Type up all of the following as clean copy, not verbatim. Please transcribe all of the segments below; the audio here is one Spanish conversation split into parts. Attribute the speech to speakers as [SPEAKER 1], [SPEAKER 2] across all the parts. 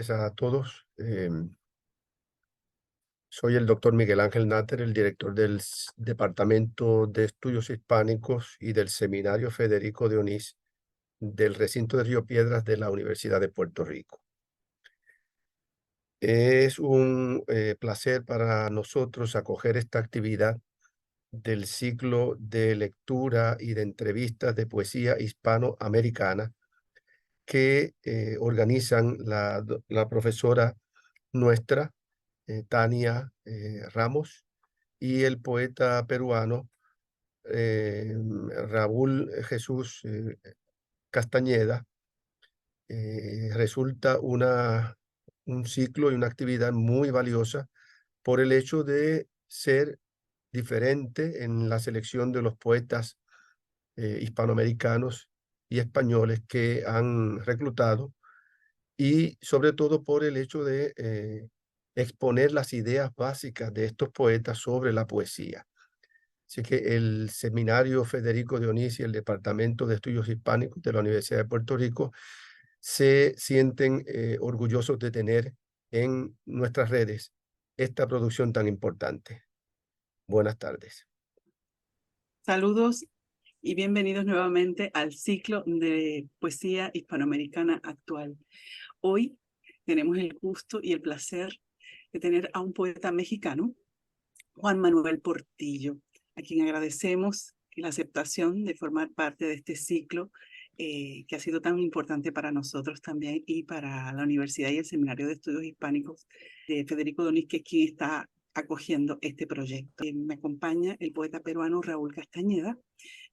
[SPEAKER 1] tardes a todos. Soy el doctor Miguel Ángel Náter, el director del Departamento de Estudios Hispánicos y del Seminario Federico de Onís del recinto de Río Piedras de la Universidad de Puerto Rico. Es un placer para nosotros acoger esta actividad del ciclo de lectura y de entrevistas de poesía hispanoamericana que organizan la profesora nuestra, Tania Ramos, y el poeta peruano Raúl Jesús Castañeda. Resulta un ciclo y una actividad muy valiosa por el hecho de ser diferente en la selección de los poetas hispanoamericanos y españoles que han reclutado, y sobre todo por el hecho de exponer las ideas básicas de estos poetas sobre la poesía. Así que el Seminario Federico de Onís y el Departamento de Estudios Hispánicos de la Universidad de Puerto Rico se sienten orgullosos de tener en nuestras redes esta producción tan importante. Buenas tardes.
[SPEAKER 2] Saludos y bienvenidos nuevamente al ciclo de poesía hispanoamericana actual. Hoy tenemos el gusto y el placer de tener a un poeta mexicano, Juan Manuel Portillo, a quien agradecemos la aceptación de formar parte de este ciclo que ha sido tan importante para nosotros también y para la Universidad y el Seminario de Estudios Hispánicos de Federico de Onís, que es quien está acogiendo este proyecto. Me acompaña el poeta peruano Raúl Castañeda,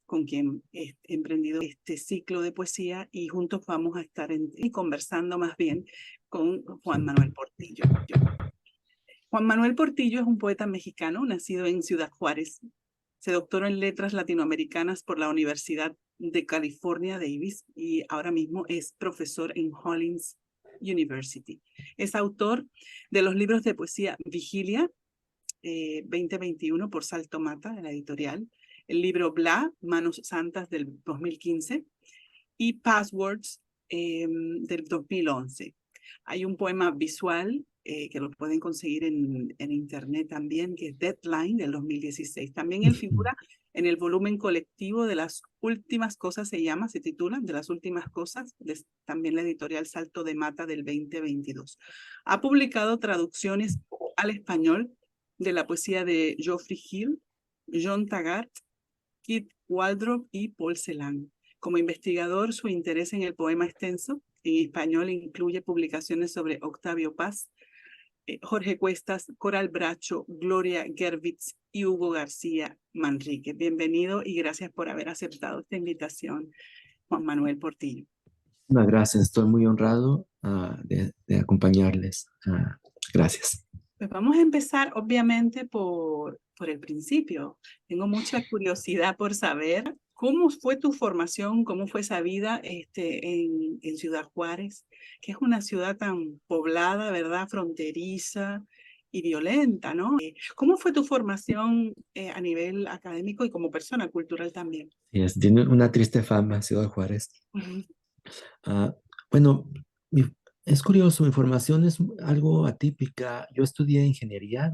[SPEAKER 2] con quien he emprendido este ciclo de poesía, y juntos vamos a estar conversando más bien con Juan Manuel Portillo. Juan Manuel Portillo es un poeta mexicano nacido en Ciudad Juárez. Se doctoró en Letras Latinoamericanas por la Universidad de California, Davis, y ahora mismo es profesor en Hollins University. Es autor de los libros de poesía Vigilia, 2021 por Salto Mata, de la editorial, el libro Bla, Manos Santas del 2015 y Passwords del 2011. Hay un poema visual que lo pueden conseguir en internet también, que es Deadline del 2016. También él figura en el volumen colectivo de Las Últimas Cosas, se titula De las Últimas Cosas, también la editorial Salto de Mata del 2022. Ha publicado traducciones al español de la poesía de Geoffrey Hill, John Taggart, Keith Waldrop y Paul Celan. Como investigador, su interés en el poema extenso en español incluye publicaciones sobre Octavio Paz, Jorge Cuestas, Coral Bracho, Gloria Gervitz y Hugo García Manrique. Bienvenido y gracias por haber aceptado esta invitación, Juan Manuel Portillo.
[SPEAKER 3] Muchas gracias, estoy muy honrado de acompañarles. Gracias.
[SPEAKER 2] Pues vamos a empezar, obviamente, por el principio. Tengo mucha curiosidad por saber cómo fue tu formación, cómo fue esa vida en Ciudad Juárez, que es una ciudad tan poblada, ¿verdad? Fronteriza y violenta, ¿no? ¿Cómo fue tu formación a nivel académico y como persona cultural también?
[SPEAKER 3] Tiene una triste fama, Ciudad Juárez. Bueno, es curioso, mi formación es algo atípica. Yo estudié ingeniería,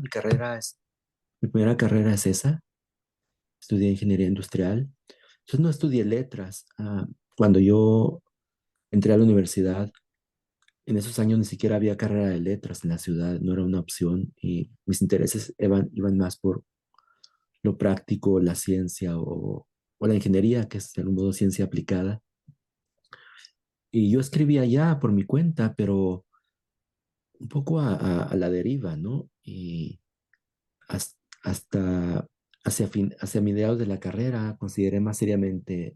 [SPEAKER 3] mi primera carrera es esa. Estudié ingeniería industrial. Entonces no estudié letras. Cuando yo entré a la universidad, en esos años ni siquiera había carrera de letras en la ciudad, no era una opción, y mis intereses iban más por lo práctico, la ciencia o la ingeniería, que es de algún modo ciencia aplicada. Y yo escribía ya por mi cuenta, pero un poco a la deriva, ¿no? Y hasta hacia mediados de la carrera consideré más seriamente,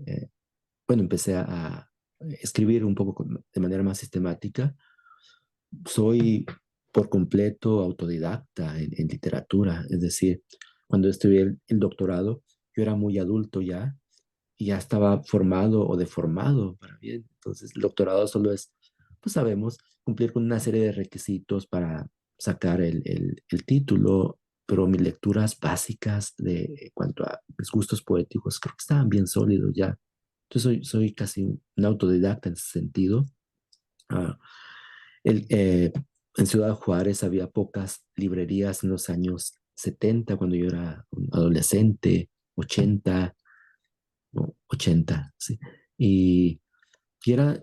[SPEAKER 3] bueno, empecé a escribir un poco de manera más sistemática. Soy por completo autodidacta en literatura, es decir, cuando estudié el doctorado, yo era muy adulto ya y ya estaba formado o deformado para bien. Entonces, el doctorado solo es, pues sabemos, cumplir con una serie de requisitos para sacar el título, pero mis lecturas básicas en cuanto a mis gustos poéticos creo que estaban bien sólidos ya. Entonces, soy casi un autodidacta en ese sentido. El, en Ciudad Juárez había pocas librerías en los años 70, cuando yo era un adolescente, 80, no, 80, sí. Y,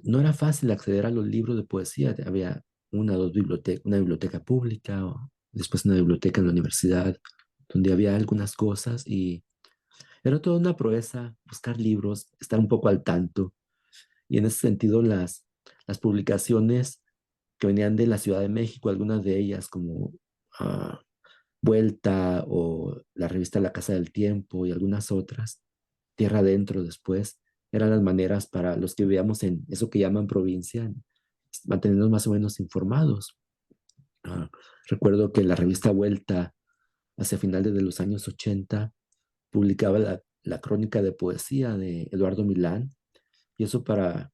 [SPEAKER 3] no era fácil acceder a los libros de poesía. Había una o dos bibliotecas, una biblioteca pública, o después una biblioteca en la universidad, donde había algunas cosas y era toda una proeza buscar libros, estar un poco al tanto. Y en ese sentido, las publicaciones que venían de la Ciudad de México, algunas de ellas como ah, Vuelta o la revista La Casa del Tiempo y algunas otras, Tierra Adentro después, eran las maneras para los que vivíamos en eso que llaman provincia, mantenernos más o menos informados. Ah, recuerdo que la revista Vuelta, hacia finales de los años 80, publicaba la crónica de poesía de Eduardo Milán, y eso para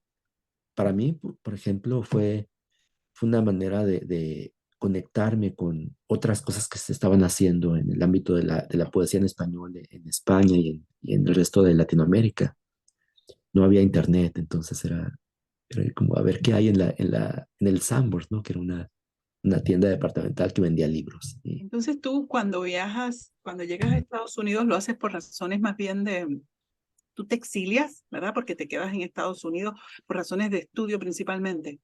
[SPEAKER 3] mí, por ejemplo, fue una manera de conectarme con otras cosas que se estaban haciendo en el ámbito de la poesía en español en España y en el resto de Latinoamérica. No había internet, entonces era como a ver qué hay en el Sambors, ¿no? Que era una tienda departamental que vendía libros.
[SPEAKER 2] Entonces tú cuando viajas, cuando llegas a Estados Unidos, lo haces por razones más bien de, tú te exilias, ¿verdad? Porque te quedas en Estados Unidos por razones de estudio principalmente.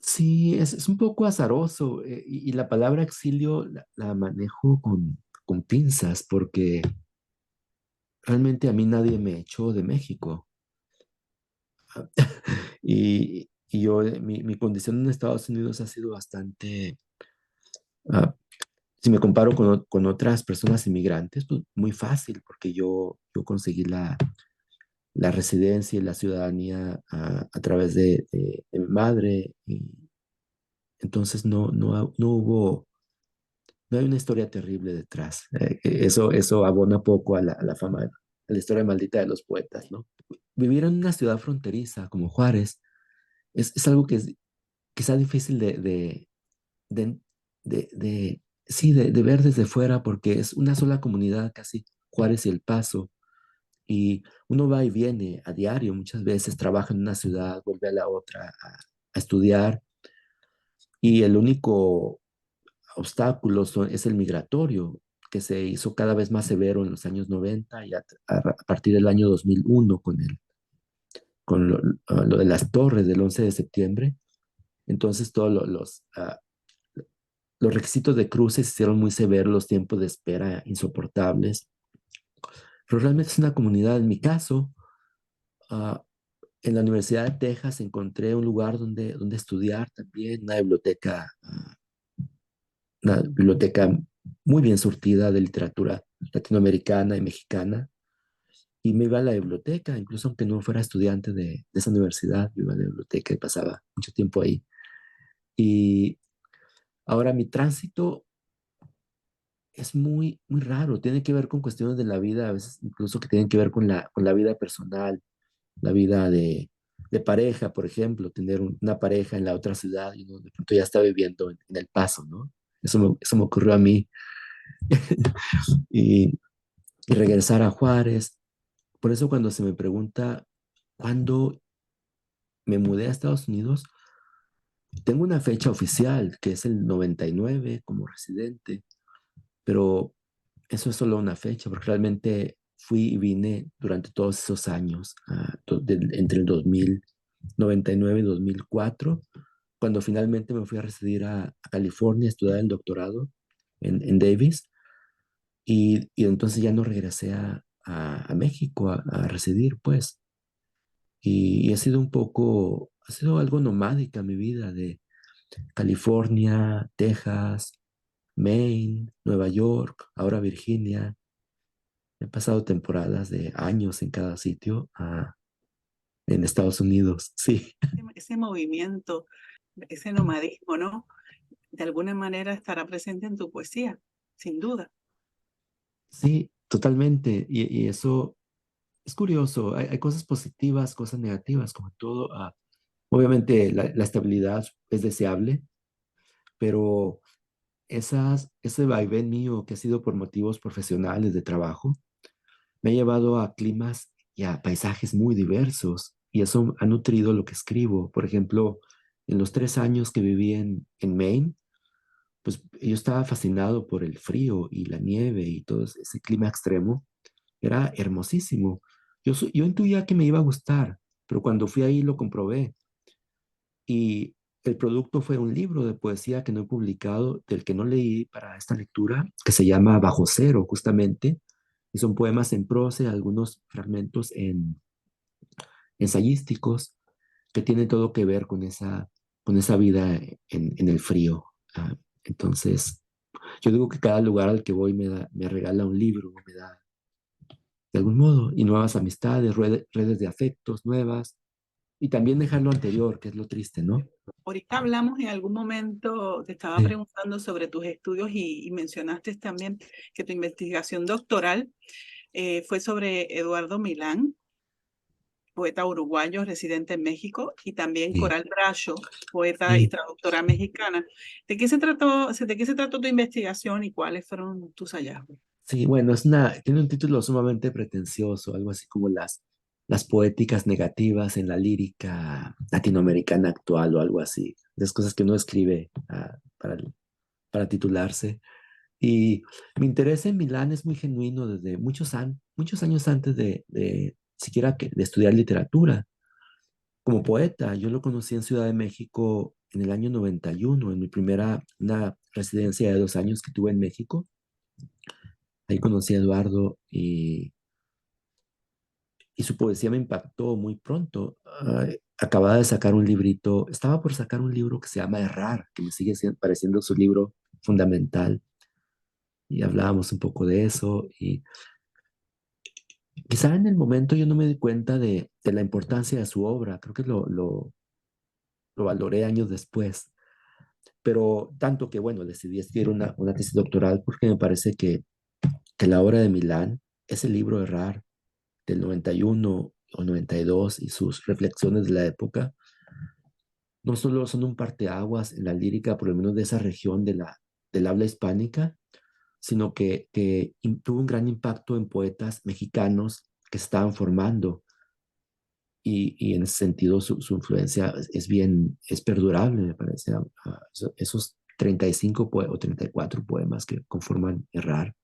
[SPEAKER 3] Sí, es un poco azaroso, y la palabra exilio la manejo con pinzas porque realmente a mí nadie me echó de México. Y yo, mi condición en Estados Unidos ha sido bastante, ah, si me comparo con otras personas inmigrantes, pues muy fácil, porque yo conseguí la residencia y la ciudadanía a través de mi madre. Y entonces no hay una historia terrible detrás. Eso abona poco a la fama, a la historia maldita de los poetas, ¿no? Vivir en una ciudad fronteriza como Juárez es algo que es quizá difícil de, sí, de ver desde fuera, porque es una sola comunidad casi, Juárez y El Paso, y uno va y viene a diario, muchas veces trabaja en una ciudad, vuelve a la otra a estudiar, y el único obstáculo es el migratorio, que se hizo cada vez más severo en los años 90 y a partir del año 2001 con lo de las torres del 11 de septiembre. Entonces todos los requisitos de cruce se hicieron muy severos, los tiempos de espera insoportables, pero realmente es una comunidad. En mi caso, ah, en la Universidad de Texas encontré un lugar donde estudiar también, una biblioteca muy bien surtida de literatura latinoamericana y mexicana, y me iba a la biblioteca, incluso aunque no fuera estudiante de esa universidad, me iba a la biblioteca y pasaba mucho tiempo ahí. Y ahora mi tránsito es muy, muy raro, tiene que ver con cuestiones de la vida, a veces incluso que tienen que ver con la vida personal, la vida de pareja, por ejemplo, tener una pareja en la otra ciudad y uno de pronto ya está viviendo en El Paso, ¿no? Eso me ocurrió a mí. y, y regresar a Juárez. Por eso cuando se me pregunta cuándo me mudé a Estados Unidos, tengo una fecha oficial que es el 99 como residente, pero eso es solo una fecha, porque realmente fui y vine durante todos esos años, entre el 2099 y 2004, cuando finalmente me fui a residir a California a estudiar el doctorado en Davis, y entonces ya no regresé a México a residir, pues, y ha sido algo nomádica mi vida, de California, Texas, Maine, Nueva York, ahora Virginia. He pasado temporadas de años en cada sitio en Estados Unidos. Sí,
[SPEAKER 2] Ese movimiento, ese nomadismo, ¿no? De alguna manera estará presente en tu poesía, sin duda.
[SPEAKER 3] sí, totalmente. Y eso es curioso. Hay cosas positivas, cosas negativas, como todo. Obviamente la estabilidad es deseable, pero ese vaivén mío que ha sido por motivos profesionales de trabajo, me ha llevado a climas y a paisajes muy diversos, y eso ha nutrido lo que escribo. Por ejemplo, En los 3 años que viví en Maine, pues yo estaba fascinado por el frío y la nieve y todo ese clima extremo. Era hermosísimo. Yo intuía que me iba a gustar, pero cuando fui ahí lo comprobé. Y el producto fue un libro de poesía que no he publicado, del que no leí para esta lectura, que se llama Bajo Cero, justamente. Y son poemas en prosa y algunos fragmentos ensayísticos que tienen todo que ver con esa vida en el frío. Ah, entonces, yo digo que cada lugar al que voy me regala un libro, me da de algún modo, y nuevas amistades, redes de afectos nuevas, y también dejar lo anterior, que es lo triste, ¿no?
[SPEAKER 2] Ahorita hablamos en algún momento, te estaba
[SPEAKER 3] Sí,
[SPEAKER 2] preguntando sobre tus estudios y mencionaste también que tu investigación doctoral fue sobre Eduardo Milán, poeta uruguayo residente en México, y también
[SPEAKER 3] sí,
[SPEAKER 2] Coral Bracho, poeta y
[SPEAKER 3] sí.
[SPEAKER 2] traductora mexicana. De qué se trató tu investigación y cuáles fueron tus hallazgos?
[SPEAKER 3] Sí, bueno, tiene un título sumamente pretencioso, algo así como las poéticas negativas en la lírica latinoamericana actual o algo así. Las cosas que uno escribe para titularse. Y mi interés en Milán es muy genuino desde muchos años antes de siquiera de estudiar literatura. Como poeta, yo lo conocí en Ciudad de México en el año 91, en una residencia de 2 años que tuve en México. Ahí conocí a Eduardo y su poesía me impactó muy pronto. Acababa de sacar un librito, estaba por sacar un libro que se llama Errar, que me sigue pareciendo su libro fundamental. Y hablábamos un poco de eso. Y quizá en el momento yo no me di cuenta de la importancia de su obra. Creo que lo valoré años después. Pero tanto que, bueno, decidí escribir una tesis doctoral porque me parece que la obra de Milán, ese libro Errar del 91 o 92 y sus reflexiones de la época, no solo son un parteaguas en la lírica, por lo menos de esa región del habla hispánica, sino que tuvo un gran impacto en poetas mexicanos que se estaban formando y en ese sentido su influencia es perdurable, me parece. Esos 35 o 34 poemas que conforman Errar,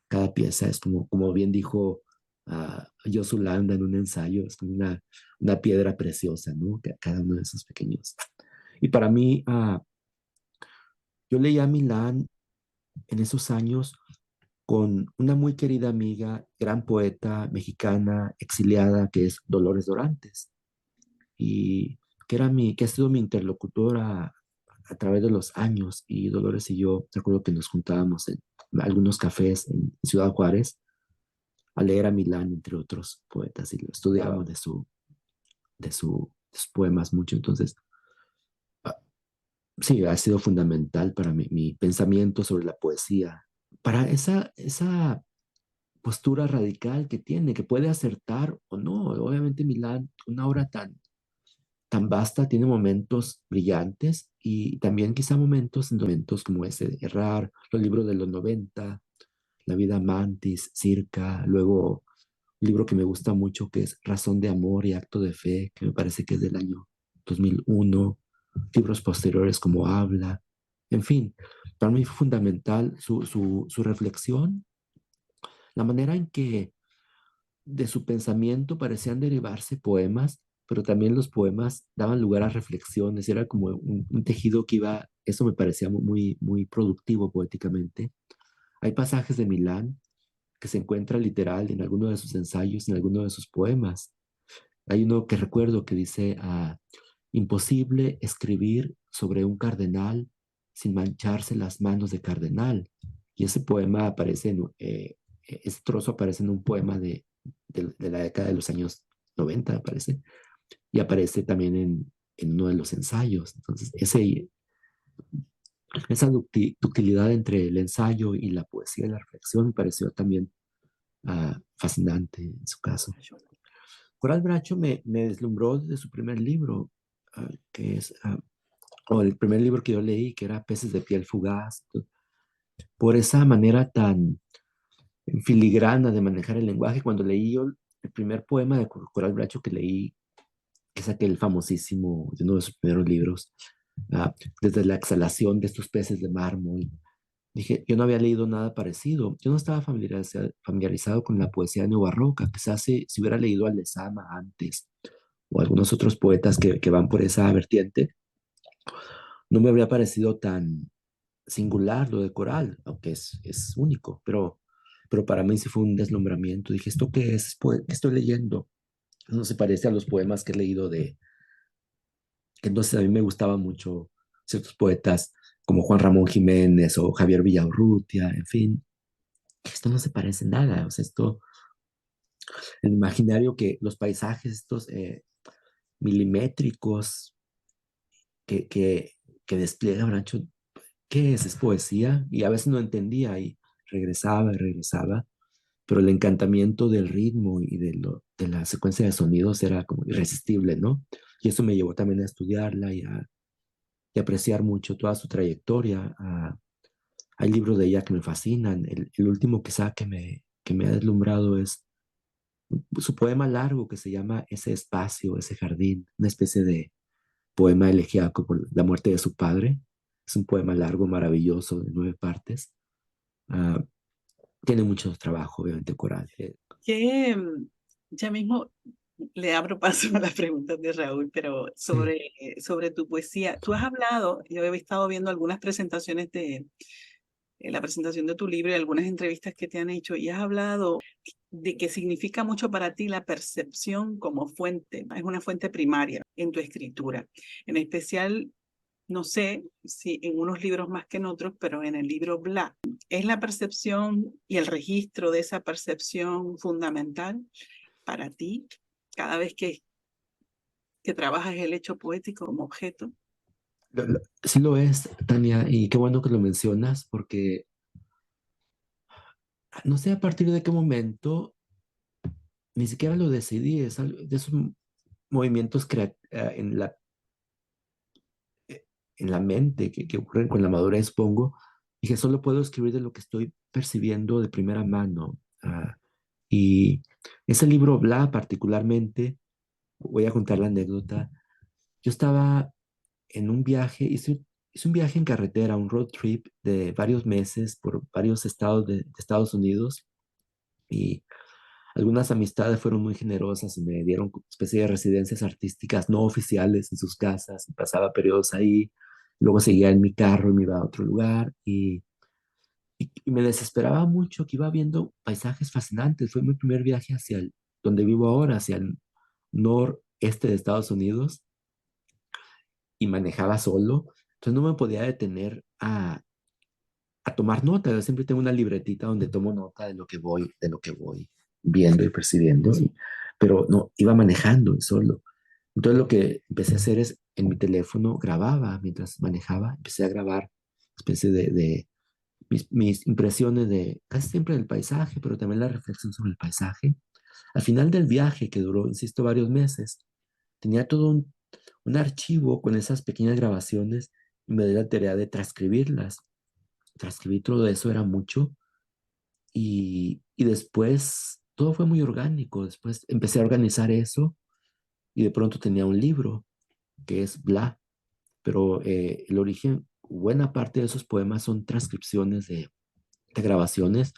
[SPEAKER 3] cada pieza es como bien dijo Josu Landa en un ensayo, es como una piedra preciosa, ¿no? Cada uno de esos pequeños. Y para mí, yo leí a Milán en esos años con una muy querida amiga, gran poeta mexicana, exiliada, que es Dolores Dorantes, y que ha sido mi interlocutora a través de los años. Y Dolores y yo, recuerdo que nos juntábamos en algunos cafés en Ciudad Juárez a leer a Milán, entre otros poetas, y lo estudiamos de sus poemas mucho. Entonces, ah, sí, ha sido fundamental para mi pensamiento sobre la poesía, para esa postura radical que tiene, que puede acertar o no. Obviamente Milán, una obra tan vasta, tiene momentos brillantes y también quizá momentos como ese de Errar, los libros de los 90, La vida Mantis, Circa, luego un libro que me gusta mucho que es Razón de Amor y Acto de Fe, que me parece que es del año 2001, libros posteriores como Habla, en fin, para mí fue fundamental su reflexión, la manera en que de su pensamiento parecían derivarse poemas, pero también los poemas daban lugar a reflexiones, era como un tejido que iba, eso me parecía muy, muy productivo poéticamente. Hay pasajes de Milán que se encuentra literal en alguno de sus ensayos, en alguno de sus poemas. Hay uno que recuerdo que dice, imposible escribir sobre un cardenal sin mancharse las manos de cardenal. Y ese poema aparece, ese trozo aparece en un poema de la década de los años 90, me parece, y aparece también en uno de los ensayos. Entonces, esa ductilidad entre el ensayo y la poesía y la reflexión me pareció también fascinante en su caso. Coral Bracho me deslumbró de su primer libro, o el primer libro que yo leí, que era Peces de piel fugaz, por esa manera tan filigrana de manejar el lenguaje. Cuando leí yo el primer poema de Coral Bracho que leí, que es aquel famosísimo, de uno de sus primeros libros, desde la exhalación de estos peces de mármol. Dije, yo no había leído nada parecido. Yo no estaba familiarizado con la poesía neobarroca. Quizás si hubiera leído a Lezama antes o algunos otros poetas que van por esa vertiente, no me habría parecido tan singular lo de Coral, aunque es único, pero para mí sí fue un deslumbramiento. Dije, ¿esto qué es? ¿Qué estoy leyendo? No se parece a los poemas que he leído que entonces a mí me gustaban mucho ciertos poetas como Juan Ramón Jiménez o Javier Villaurrutia, en fin. Esto no se parece en nada, o sea, el imaginario que los paisajes estos milimétricos que, que, que despliega Brancho, ¿qué es? ¿Es poesía? Y a veces no entendía y regresaba, pero el encantamiento del ritmo y de la secuencia de sonidos era como irresistible, ¿no? Y eso me llevó también a estudiarla y apreciar mucho toda su trayectoria. Hay libros de ella que me fascinan. El último quizá que me ha deslumbrado es su poema largo que se llama Ese espacio, ese jardín, una especie de poema elegíaco por la muerte de su padre. Es un poema largo, maravilloso, de 9 partes. Ah, tiene mucho trabajo, obviamente, coral.
[SPEAKER 2] Que ya mismo le abro paso a las preguntas de Raúl, pero
[SPEAKER 3] Sí,
[SPEAKER 2] sobre tu poesía. Tú has hablado, yo he estado viendo algunas presentaciones la presentación de tu libro y algunas entrevistas que te han hecho y has hablado de que significa mucho para ti la percepción como fuente, es una fuente primaria en tu escritura. En especial, no sé si en unos libros más que en otros, pero en el libro Bla, ¿es la percepción y el registro de esa percepción fundamental para ti cada vez que trabajas el hecho poético como objeto?
[SPEAKER 3] sí lo es, Tania, y qué bueno que lo mencionas, porque no sé a partir de qué momento, ni siquiera lo decidí, es algo de esos movimientos en la mente que ocurren con la madurez, supongo, y que solo puedo escribir de lo que estoy percibiendo de primera mano. Y ese libro, Bla, particularmente, voy a contar la anécdota. Yo estaba en un viaje, hice un viaje en carretera, un road trip de varios meses por varios estados de Estados Unidos y algunas amistades fueron muy generosas y me dieron una especie de residencias artísticas no oficiales en sus casas y pasaba periodos ahí. Luego seguía en mi carro y me iba a otro lugar y me desesperaba mucho que iba viendo paisajes fascinantes. Fue mi primer viaje hacia donde vivo ahora, hacia el noreste de Estados Unidos y manejaba solo. Entonces no me podía detener a tomar nota. Yo siempre tengo una libretita donde tomo nota de lo que voy viendo y percibiendo, pero no, iba manejando y solo. Entonces lo que empecé a hacer es en mi teléfono grababa mientras manejaba, empecé a grabar especie de mis impresiones de casi siempre del paisaje, pero también la reflexión sobre el paisaje. Al final del viaje, que duró, insisto, varios meses, tenía todo un archivo con esas pequeñas grabaciones y me di la tarea de transcribirlas. Transcribir todo eso era mucho y después todo fue muy orgánico. Después empecé a organizar eso y de pronto tenía un libro que es Bla, pero el origen, buena parte de esos poemas son transcripciones de grabaciones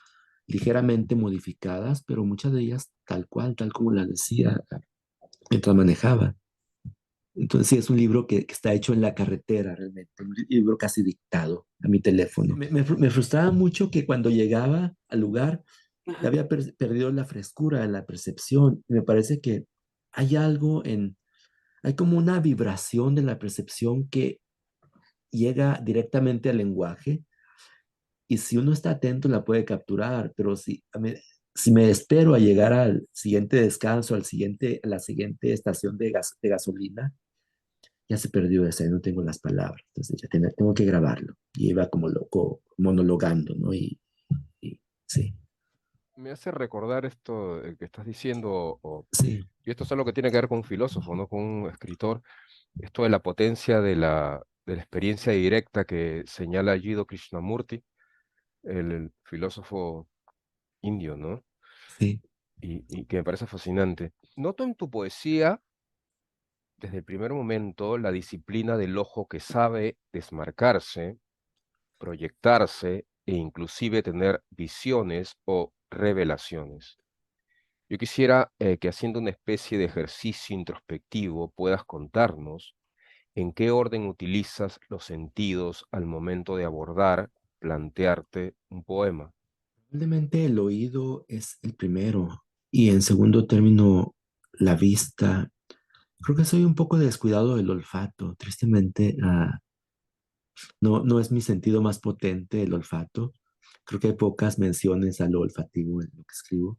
[SPEAKER 3] ligeramente modificadas, pero muchas de ellas tal cual, tal como las decía mientras manejaba. Entonces sí, es un libro que está hecho en la carretera realmente, un libro casi dictado a mi teléfono. Me frustraba mucho que cuando llegaba al lugar ya
[SPEAKER 2] Ajá.
[SPEAKER 3] había perdido la frescura en la percepción. Me parece que hay algo hay como una vibración de la percepción que llega directamente al lenguaje y si uno está atento la puede capturar, pero si me espero a llegar al siguiente descanso, a la siguiente estación de gasolina, ya se perdió esa, y no tengo las palabras, entonces ya tengo que grabarlo. Y iba como loco, monologando, ¿no? Y sí,
[SPEAKER 4] Me hace recordar esto que estás diciendo,
[SPEAKER 3] sí,
[SPEAKER 4] y esto es algo que tiene que ver con un filósofo, ¿no? Con un escritor, esto de la potencia de la experiencia directa que señala Jiddu Krishnamurti, el filósofo indio, ¿no?
[SPEAKER 3] sí.
[SPEAKER 4] Y que me parece fascinante. Noto en tu poesía desde el primer momento la disciplina del ojo que sabe desmarcarse, proyectarse e inclusive tener visiones o revelaciones. Yo quisiera que haciendo una especie de ejercicio introspectivo puedas contarnos en qué orden utilizas los sentidos al momento de abordar, plantearte un poema.
[SPEAKER 3] Probablemente el oído es el primero y en segundo término la vista. Creo que soy un poco descuidado del olfato. Tristemente, no es mi sentido más potente el olfato. Creo que hay pocas menciones a lo olfativo en lo que escribo.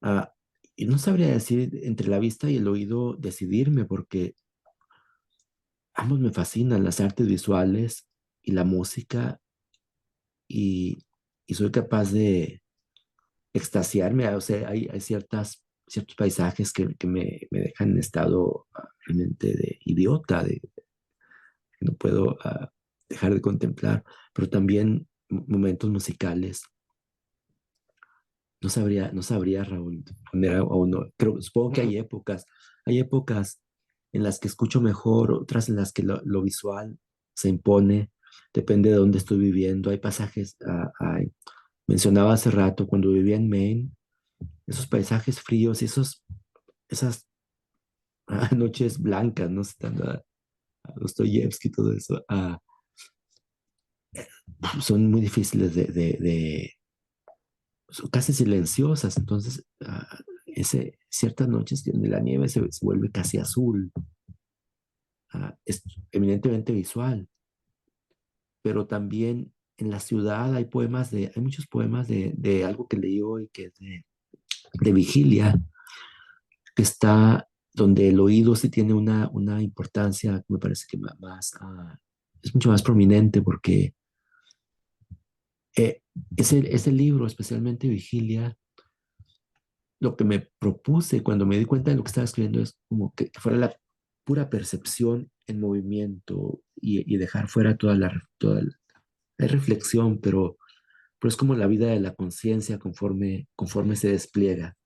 [SPEAKER 3] Ah, y no sabría decir entre la vista y el oído decidirme porque ambos me fascinan, las artes visuales y la música, y, y soy capaz de extasiarme. O sea, hay ciertos paisajes que me dejan en estado realmente de idiota, que no puedo dejar de contemplar, pero también momentos musicales. No sabría, Raúl, poner a uno. Supongo que hay épocas en las que escucho mejor, otras en las que lo visual se impone, depende de dónde estoy viviendo. Hay pasajes, mencionaba hace rato, cuando vivía en Maine, esos paisajes fríos y esas noches blancas, ¿no? Citando a Dostoyevsky y todo eso, son muy difíciles son casi silenciosas. Entonces, ciertas noches donde la nieve se vuelve casi azul, es eminentemente visual, pero también en la ciudad hay muchos poemas de algo que leí hoy, que es de vigilia, que está donde el oído sí tiene una importancia, me parece que es mucho más prominente porque ese libro, especialmente Vigilia, lo que me propuse cuando me di cuenta de lo que estaba escribiendo es como que fuera la pura percepción en movimiento y dejar fuera la reflexión, pero es como la vida de la conciencia conforme se despliega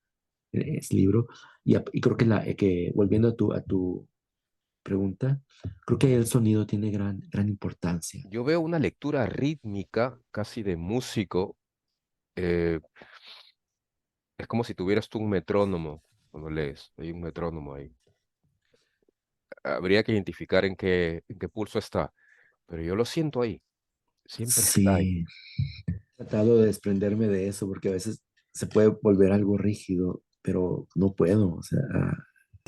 [SPEAKER 3] ese libro. Y creo que volviendo a tu pregunta, creo que el sonido tiene gran importancia.
[SPEAKER 4] Yo veo una lectura rítmica, casi de músico. eh, es como si tuvieras tú un metrónomo cuando lees. Hay un metrónomo ahí. Habría que identificar en qué pulso está, pero yo lo siento ahí. Siempre está ahí.
[SPEAKER 3] Sí, he tratado de desprenderme de eso porque a veces se puede volver algo rígido, pero no puedo. O sea,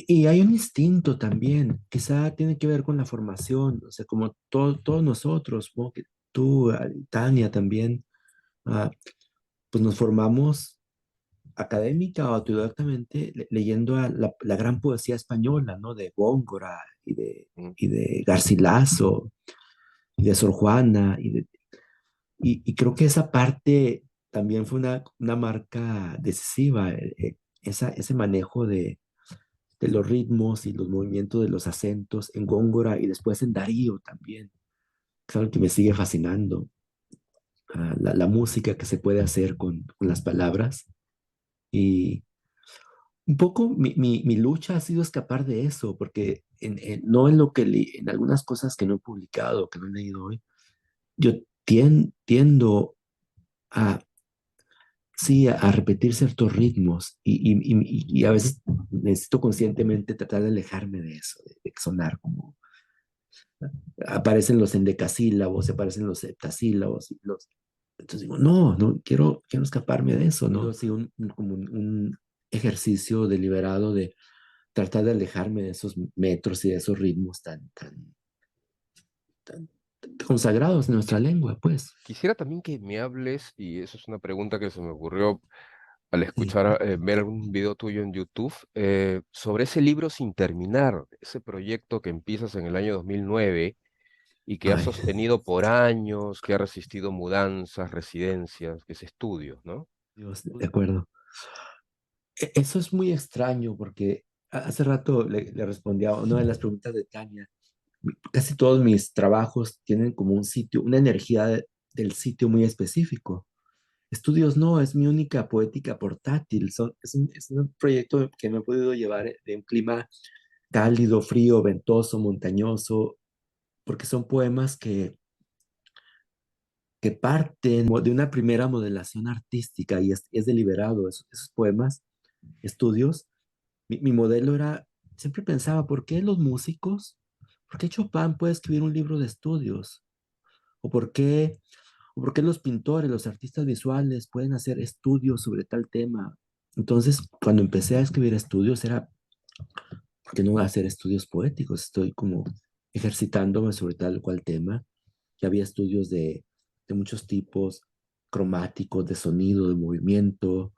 [SPEAKER 3] y hay un instinto también, quizá tiene que ver con la formación, o sea, como todos nosotros, supongo que tú, Tania también, ah, pues nos formamos académica o autodidactamente leyendo a la gran poesía española, ¿no? De Góngora
[SPEAKER 4] Mm.
[SPEAKER 3] y de Garcilaso y de Sor Juana, y creo que esa parte también fue una marca decisiva, ese manejo de los ritmos y los movimientos de los acentos en Góngora y después en Darío también. Es algo que me sigue fascinando, la música que se puede hacer con las palabras. Y un poco mi lucha ha sido escapar de eso, porque no en lo que en algunas cosas que no he publicado, que no he leído hoy, yo tiendo a, sí, a repetir ciertos ritmos y a veces necesito conscientemente tratar de alejarme de eso, de sonar como aparecen los endecasílabos, aparecen los heptasílabos. Entonces digo, no, quiero escaparme de eso, ¿no? Sí, como un ejercicio deliberado de tratar de alejarme de esos metros y de esos ritmos tan consagrados en nuestra lengua, pues.
[SPEAKER 4] Quisiera también que me hables, y eso es una pregunta que se me ocurrió al
[SPEAKER 3] Sí.
[SPEAKER 4] escuchar, ver algún video tuyo en YouTube, sobre ese libro sin terminar, ese proyecto que empiezas en el año 2009 y que has
[SPEAKER 3] Ay,
[SPEAKER 4] sostenido por años, que ha resistido mudanzas, residencias, que es estudios, ¿no?
[SPEAKER 3] Dios, de acuerdo. Eso es muy extraño porque hace rato le respondí a una de las preguntas de Tania. Casi todos mis trabajos tienen como un sitio, una energía del sitio muy específico. Estudios no, es mi única poética portátil. Es un proyecto que me he podido llevar de un clima cálido, frío, ventoso, montañoso, porque son poemas que parten de una primera modelación artística y es deliberado. Esos poemas, estudios, mi modelo era, siempre pensaba, ¿por qué los músicos, por qué Chopin puede escribir un libro de estudios? ¿O por qué los pintores, los artistas visuales pueden hacer estudios sobre tal tema? Entonces, cuando empecé a escribir estudios, era, ¿por qué no hacer estudios poéticos? Estoy como ejercitándome sobre tal cual tema. Ya había estudios de muchos tipos, cromáticos, de sonido, de movimiento,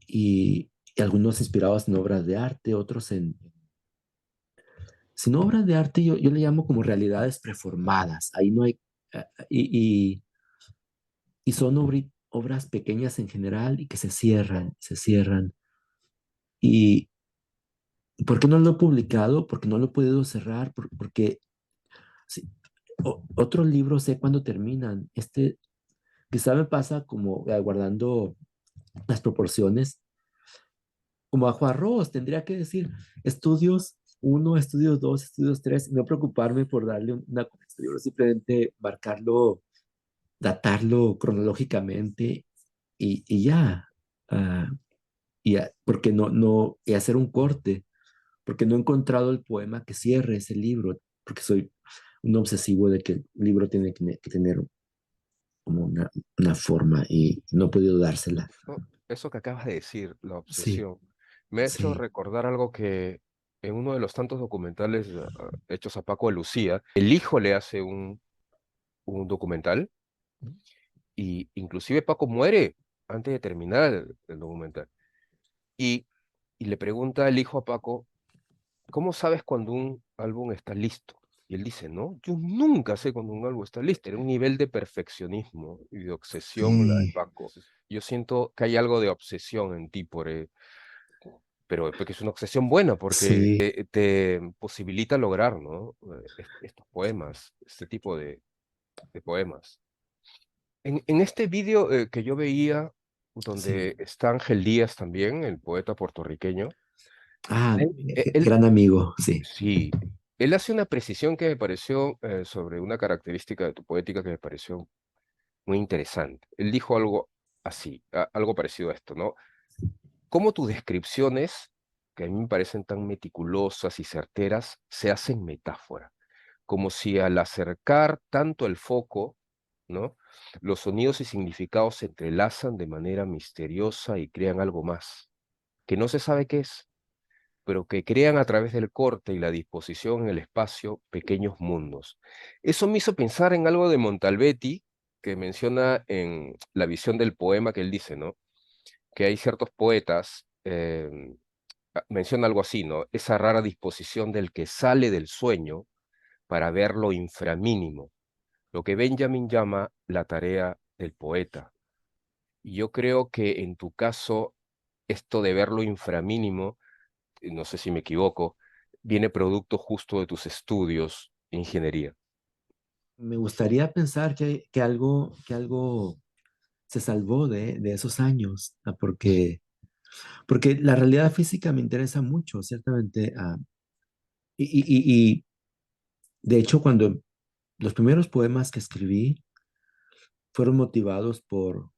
[SPEAKER 3] y algunos inspirados en obras de arte, otros sin obras de arte, yo le llamo como realidades preformadas. Ahí no hay, y, y son obras pequeñas en general y que se cierran, se cierran. ¿Y por qué no lo he publicado? Porque no lo he podido cerrar, porque sí, otros libros sé cuándo terminan. Quizá me pasa como guardando las proporciones, como bajo arroz, tendría que decir estudios uno, estudios 2, estudios 3, no preocuparme por darle una contexto, simplemente marcarlo, datarlo cronológicamente y ya. ah, Porque y hacer un corte, porque no he encontrado el poema que cierre ese libro, porque soy un obsesivo de que el libro tiene que tener como una forma y no he podido dársela.
[SPEAKER 4] No, eso que acabas de decir, la
[SPEAKER 3] Sí,
[SPEAKER 4] obsesión, me ha hecho
[SPEAKER 3] sí.
[SPEAKER 4] recordar algo que en uno de los tantos documentales hechos a Paco de Lucía, el hijo le hace un documental y inclusive Paco muere antes de terminar el documental. Y, y le pregunta el hijo a Paco, ¿cómo sabes cuando un álbum está listo? Y él dice, no, yo nunca sé cuando un álbum está listo. Era un nivel de perfeccionismo y de obsesión la de
[SPEAKER 3] Sí,
[SPEAKER 4] Paco. Yo siento que hay algo de obsesión en ti pero porque es una obsesión buena, porque
[SPEAKER 3] sí,
[SPEAKER 4] te posibilita lograr, ¿no? Estos poemas, este tipo de poemas. En este vídeo que yo veía,
[SPEAKER 3] sí.
[SPEAKER 4] donde está Ángel Díaz también, el poeta puertorriqueño,
[SPEAKER 3] Ah,
[SPEAKER 4] él,
[SPEAKER 3] gran amigo, sí.
[SPEAKER 4] sí, él hace una precisión que me pareció sobre una característica de tu poética que me pareció muy interesante. Él dijo algo así, algo parecido a esto, ¿no? Cómo tus descripciones, que a mí me parecen tan meticulosas y certeras, se hacen metáfora, como si al acercar tanto el foco, ¿no? Los sonidos y significados se entrelazan de manera misteriosa y crean algo más, que no se sabe qué es, pero que crean a través del corte y la disposición en el espacio pequeños mundos. Eso me hizo pensar en algo de Montalbetti, que menciona en la visión del poema que él dice, ¿no? Que hay ciertos poetas, menciona algo así, ¿no? Esa rara disposición del que sale del sueño para ver lo inframínimo, lo que Benjamin llama la tarea del poeta. Y yo creo que en tu caso, esto de ver lo inframínimo, no sé si me equivoco, viene producto justo de tus estudios de ingeniería.
[SPEAKER 3] Me gustaría pensar que algo se salvó de esos años, porque la realidad física me interesa mucho, ciertamente. Y de hecho, cuando los primeros poemas que escribí fueron motivados por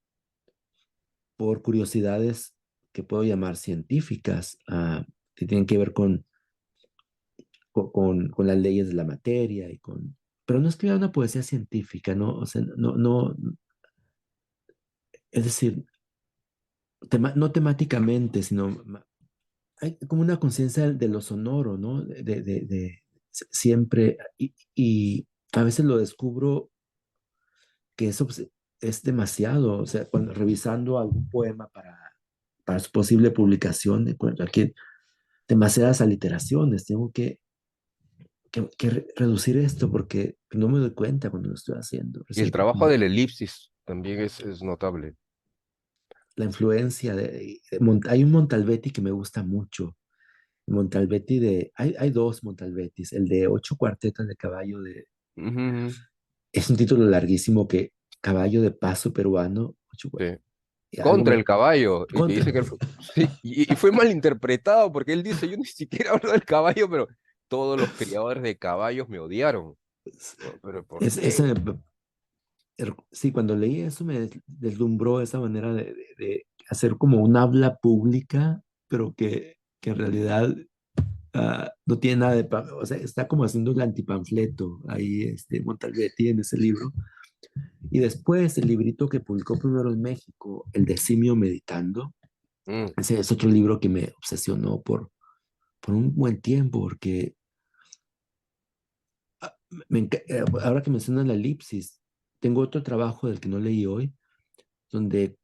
[SPEAKER 3] curiosidades que puedo llamar científicas, que tienen que ver con las leyes de la materia pero no escribía una poesía científica, ¿no? O sea, no, es decir, no temáticamente, sino hay como una conciencia de lo sonoro, ¿no? Siempre, y a veces lo descubro que eso pues, es demasiado, o sea, cuando revisando algún poema para su posible publicación, encuentro aquí demasiadas aliteraciones, tengo que reducir esto porque no me doy cuenta cuando lo estoy haciendo.
[SPEAKER 4] Y el
[SPEAKER 3] Recién
[SPEAKER 4] trabajo
[SPEAKER 3] como
[SPEAKER 4] del elipsis también es notable.
[SPEAKER 3] la influencia hay un Montalbetti que me gusta mucho. Montalbetti hay dos Montalbettis, el de ocho cuartetas de caballo
[SPEAKER 4] Ujú,
[SPEAKER 3] es un título larguísimo que caballo de paso peruano,
[SPEAKER 4] sí.
[SPEAKER 3] algo
[SPEAKER 4] contra
[SPEAKER 3] me...
[SPEAKER 4] el caballo, y que
[SPEAKER 3] Contra,
[SPEAKER 4] dice que sí, y fue malinterpretado porque él dice, yo ni siquiera hablo del caballo, pero todos los criadores de caballos me odiaron. No, pero ¿por
[SPEAKER 3] ese
[SPEAKER 4] qué?
[SPEAKER 3] sí, cuando leí eso me deslumbró esa manera de hacer como un habla pública, pero que en realidad no tiene nada de... O sea, está como haciendo el antipanfleto ahí, Montalbetti en ese libro. Y después el librito que publicó primero en México, el de Simio Meditando,
[SPEAKER 4] Mm,
[SPEAKER 3] ese es otro libro que me obsesionó por un buen tiempo, porque ahora que mencionas la elipsis, tengo otro trabajo del que no leí hoy, donde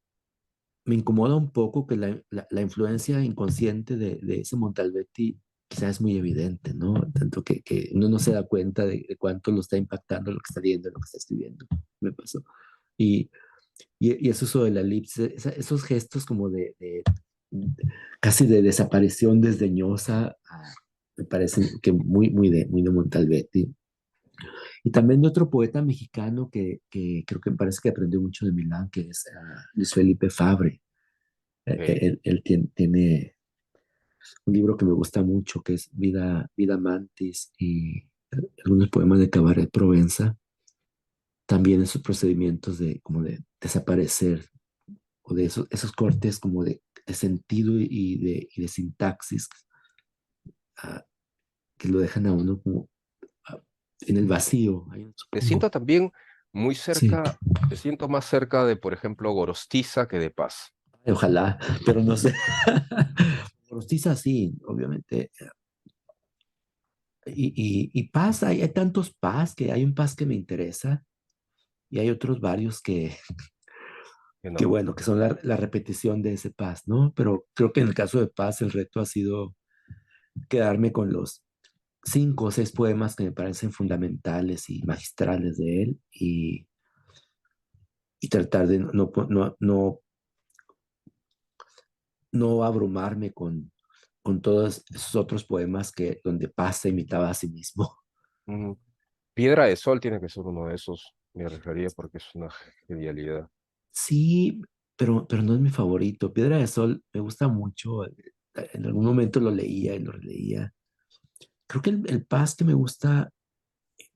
[SPEAKER 3] me incomoda un poco que la influencia inconsciente de ese Montalbetti quizás es muy evidente, ¿no? Tanto que uno no se da cuenta de cuánto lo está impactando lo que está viendo, lo que está escribiendo. Me pasó. Y, y eso uso de la elipsis, esos gestos como de casi de desaparición desdeñosa, me parecen que muy de Montalbetti. Y también de otro poeta mexicano que creo que me parece que aprendió mucho de Milán, que es Luis Felipe Fabre.
[SPEAKER 4] ok.
[SPEAKER 3] Él tiene un libro que me gusta mucho, que es Vida Mantis y algunos poemas de Cabaret Provenza. También esos procedimientos de como de desaparecer o de esos cortes como de sentido y de sintaxis ah, que lo dejan a uno como ah, en el vacío.
[SPEAKER 4] Te
[SPEAKER 3] Supongo.
[SPEAKER 4] siento también muy
[SPEAKER 3] Sí,
[SPEAKER 4] cerca, te siento más cerca de, por ejemplo, Gorostiza que de Paz.
[SPEAKER 3] ojalá, pero no sé. Rostiza sí, obviamente. Y paz, hay tantos paz que hay un paz que me interesa y hay otros varios
[SPEAKER 4] Que
[SPEAKER 3] que
[SPEAKER 4] no.
[SPEAKER 3] bueno, que son la repetición de ese paz, ¿no? Pero creo que en el caso de paz el reto ha sido quedarme con los 5 o 6 poemas que me parecen fundamentales y magistrales de él y tratar de no abrumarme con todos esos otros poemas donde Paz se imitaba a sí mismo.
[SPEAKER 4] Mm, Piedra de Sol tiene que ser uno de esos, me arriesgaría porque es una genialidad.
[SPEAKER 3] Sí, pero no es mi favorito. Piedra de Sol me gusta mucho. En algún momento lo leía y lo releía. Creo que el Paz que me gusta,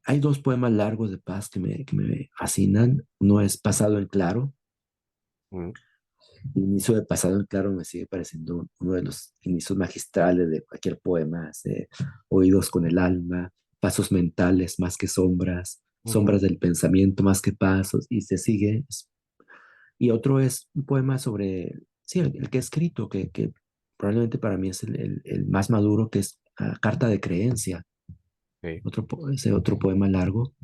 [SPEAKER 3] hay 2 poemas largos de Paz que me fascinan. Uno es Pasado en Claro.
[SPEAKER 4] Mm,
[SPEAKER 3] El inicio de Pasado en Claro me sigue pareciendo uno de los inicios magistrales de cualquier poema. Oídos con el alma, pasos mentales más que sombras,
[SPEAKER 4] ujú.
[SPEAKER 3] sombras del pensamiento más que pasos, y se sigue. Y otro es un poema sobre, sí, el que he escrito, que probablemente para mí es el más maduro, que es Carta de Creencia,
[SPEAKER 4] Ok.
[SPEAKER 3] ese otro poema largo.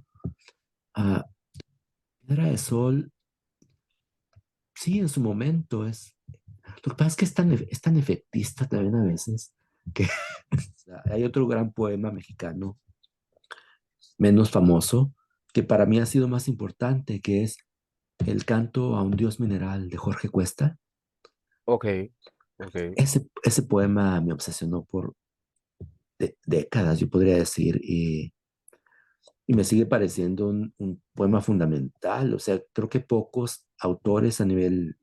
[SPEAKER 3] Ah, Piedra de Sol, sí, en su momento es. Lo que pasa es que es tan efectista también a veces, que o sea, hay otro gran poema mexicano, menos famoso, que para mí ha sido más importante, que es El canto a un dios mineral de Jorge Cuesta.
[SPEAKER 4] Ok, ok.
[SPEAKER 3] Ese poema me obsesionó por décadas, yo podría decir, y me sigue pareciendo un poema fundamental. O sea, creo que pocos autores a nivel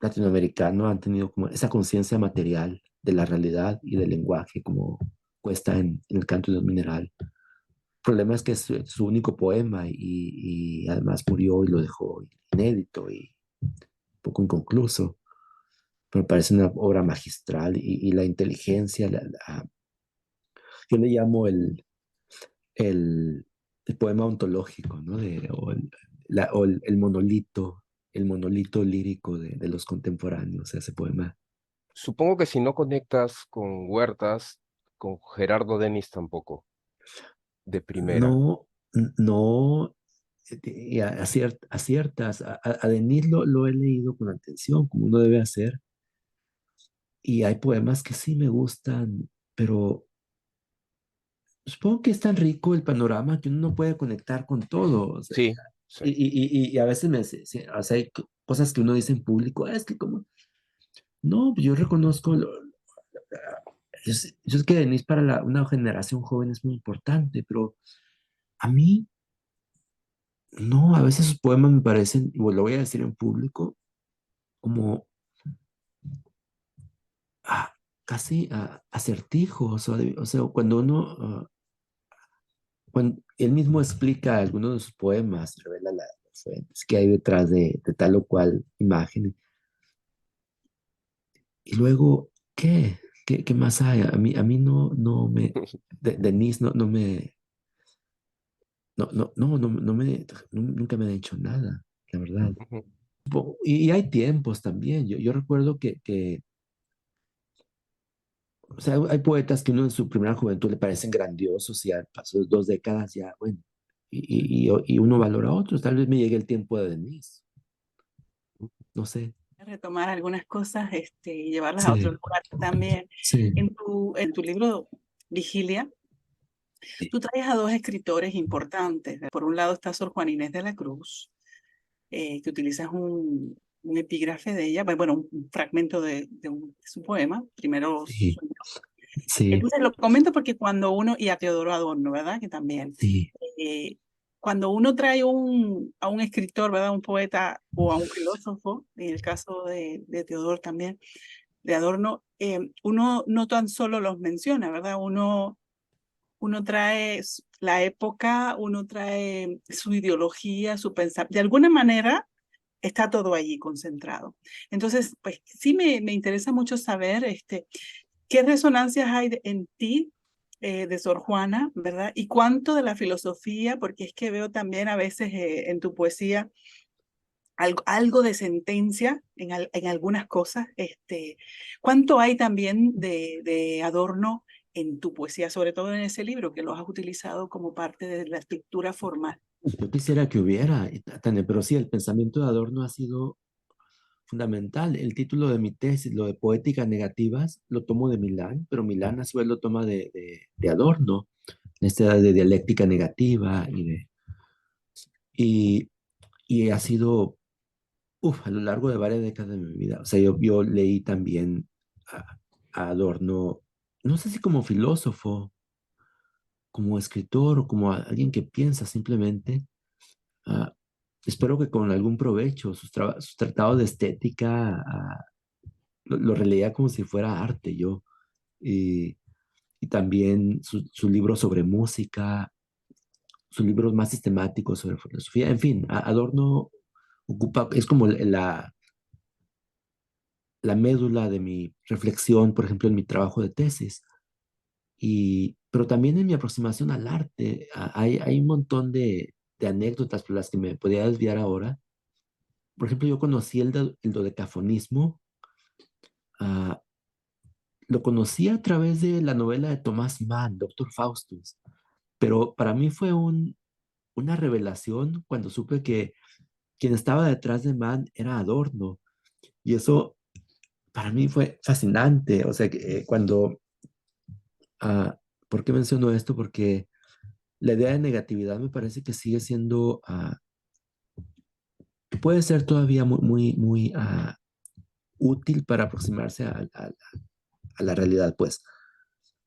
[SPEAKER 3] latinoamericano han tenido como esa conciencia material de la realidad y del lenguaje como Cuesta en El canto de un mineral. El problema es que es su único poema y además murió y lo dejó inédito y un poco inconcluso, pero me parece una obra magistral y la inteligencia, yo le llamo el, el poema ontológico, ¿no? El monolito lírico de los contemporáneos, ese poema.
[SPEAKER 4] Supongo que si no conectas con Huertas, con Gerardo Denis tampoco, de primera.
[SPEAKER 3] No, no, y aciertas. A Denis lo he leído con atención, como uno debe hacer, y hay poemas que sí me gustan, pero supongo que es tan rico el panorama que uno no puede conectar con todo. O sea,
[SPEAKER 4] Sí, sí.
[SPEAKER 3] y a veces o sea, hay cosas que uno dice en público, es que como, no, pues yo reconozco, yo sé que Denis para una generación joven es muy importante, pero a mí no, a veces sus poemas me parecen, y lo voy a decir en público, como casi acertijos, o sea, cuando cuando él mismo explica algunos de sus poemas, revela las fuentes que hay detrás de tal o cual imagen. Y luego, ¿qué? ¿Qué más hay? A mí no me, Denise no me, no me, nunca me ha dicho nada, la verdad.
[SPEAKER 4] Ujú,
[SPEAKER 3] Y hay tiempos también. Yo recuerdo que, o sea, hay poetas que uno en su primera juventud le parecen grandiosos y al paso de 2 décadas ya, bueno, y uno valora a otros. Tal vez me llegue el tiempo de Denise, no sé.
[SPEAKER 2] Retomar algunas cosas y llevarlas a otro
[SPEAKER 3] Sí,
[SPEAKER 2] lugar también.
[SPEAKER 3] sí,
[SPEAKER 2] En tu libro Vigilia, tú traes a dos escritores importantes. Por un lado está Sor Juana Inés de la Cruz, que utilizas un epígrafe de ella, bueno, un fragmento de su poema, primero
[SPEAKER 3] sí,
[SPEAKER 2] sueño.
[SPEAKER 3] sí,
[SPEAKER 2] Entonces lo comento porque cuando uno, y a Teodoro Adorno, ¿verdad? Que también,
[SPEAKER 3] sí,
[SPEAKER 2] eh, cuando uno trae a un escritor, ¿verdad? Un poeta o a un filósofo, en el caso de Teodoro también, de Adorno, uno no tan solo los menciona, ¿verdad? Uno trae la época, uno trae su ideología, su pensamiento. De alguna manera está todo allí concentrado. Entonces, pues sí me interesa mucho saber qué resonancias hay en ti de Sor Juana, ¿verdad? Y cuánto de la filosofía, porque es que veo también a veces en tu poesía algo de sentencia en algunas cosas. ¿Cuánto hay también de Adorno en tu poesía, sobre todo en ese libro que lo has utilizado como parte de la estructura formal?
[SPEAKER 3] yo quisiera que hubiera, Tania, pero sí, el pensamiento de Adorno ha sido fundamental. El título de mi tesis, lo de poéticas negativas, lo tomo de Milán, pero Milán a su vez lo toma de Adorno, esta edad de dialéctica negativa y, y ha sido, a lo largo de varias décadas de mi vida. O sea, yo leí también a, a Adorno, no sé si como filósofo, como escritor o como alguien que piensa simplemente. ah, Espero que con algún provecho, sus tratados de estética, lo releía como si fuera arte yo. Y, y también su libro sobre música, sus libros más sistemáticos sobre filosofía. En fin, Adorno es como la médula de mi reflexión, por ejemplo, en mi trabajo de tesis. Pero también en mi aproximación al arte, hay un montón de anécdotas por las que me podía desviar ahora. Por ejemplo, yo conocí el dodecafonismo. ah, lo conocí a través de la novela de Thomas Mann, Doctor Faustus. Pero para mí fue una revelación cuando supe que quien estaba detrás de Mann era Adorno. Y eso para mí fue fascinante. O sea, que ah, ¿por qué menciono esto? Porque la idea de negatividad me parece que sigue siendo, que puede ser todavía muy útil para aproximarse a la realidad, pues.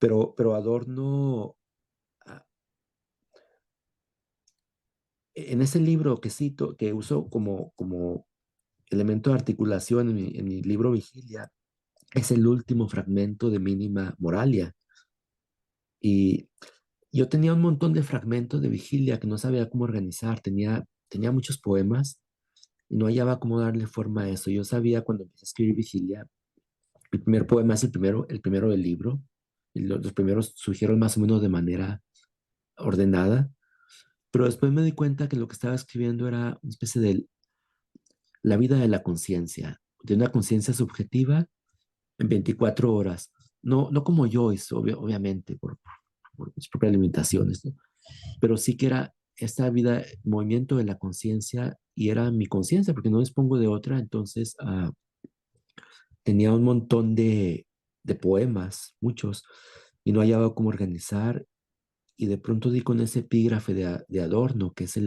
[SPEAKER 3] Pero Adorno, ah, en ese libro que cito, que uso como elemento de articulación en mi libro Vigilia, es el último fragmento de Mínima Moralia. Y yo tenía un montón de fragmentos de Vigilia que no sabía cómo organizar. Tenía muchos poemas y no hallaba cómo darle forma a eso. Yo sabía cuando empecé a escribir Vigilia, el primer poema es el primero del libro. Y los primeros surgieron más o menos de manera ordenada, pero después me di cuenta que lo que estaba escribiendo era una especie de la vida de la conciencia, de una conciencia subjetiva en 24 horas. No como yo, obviamente, por mis propias limitaciones, ¿no? Pero sí que era esta vida, movimiento de la conciencia, y era mi conciencia, porque no dispongo de otra. Entonces tenía un montón de poemas, muchos, y no hallaba cómo organizar, y de pronto di con ese epígrafe de Adorno, que es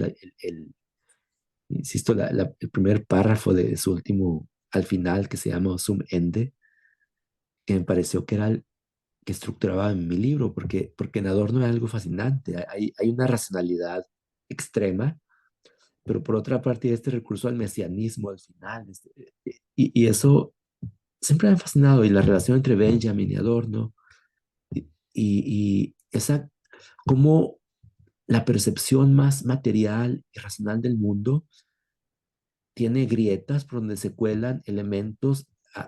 [SPEAKER 3] insisto, el primer párrafo de su último, al final, que se llama Sum Ende, que me pareció que era el que estructuraba mi libro, porque en Adorno hay algo fascinante. Hay una racionalidad extrema, pero por otra parte este recurso al mesianismo al final, y eso siempre me ha fascinado, y la relación entre Benjamin y Adorno, y esa, como la percepción más material y racional del mundo tiene grietas por donde se cuelan elementos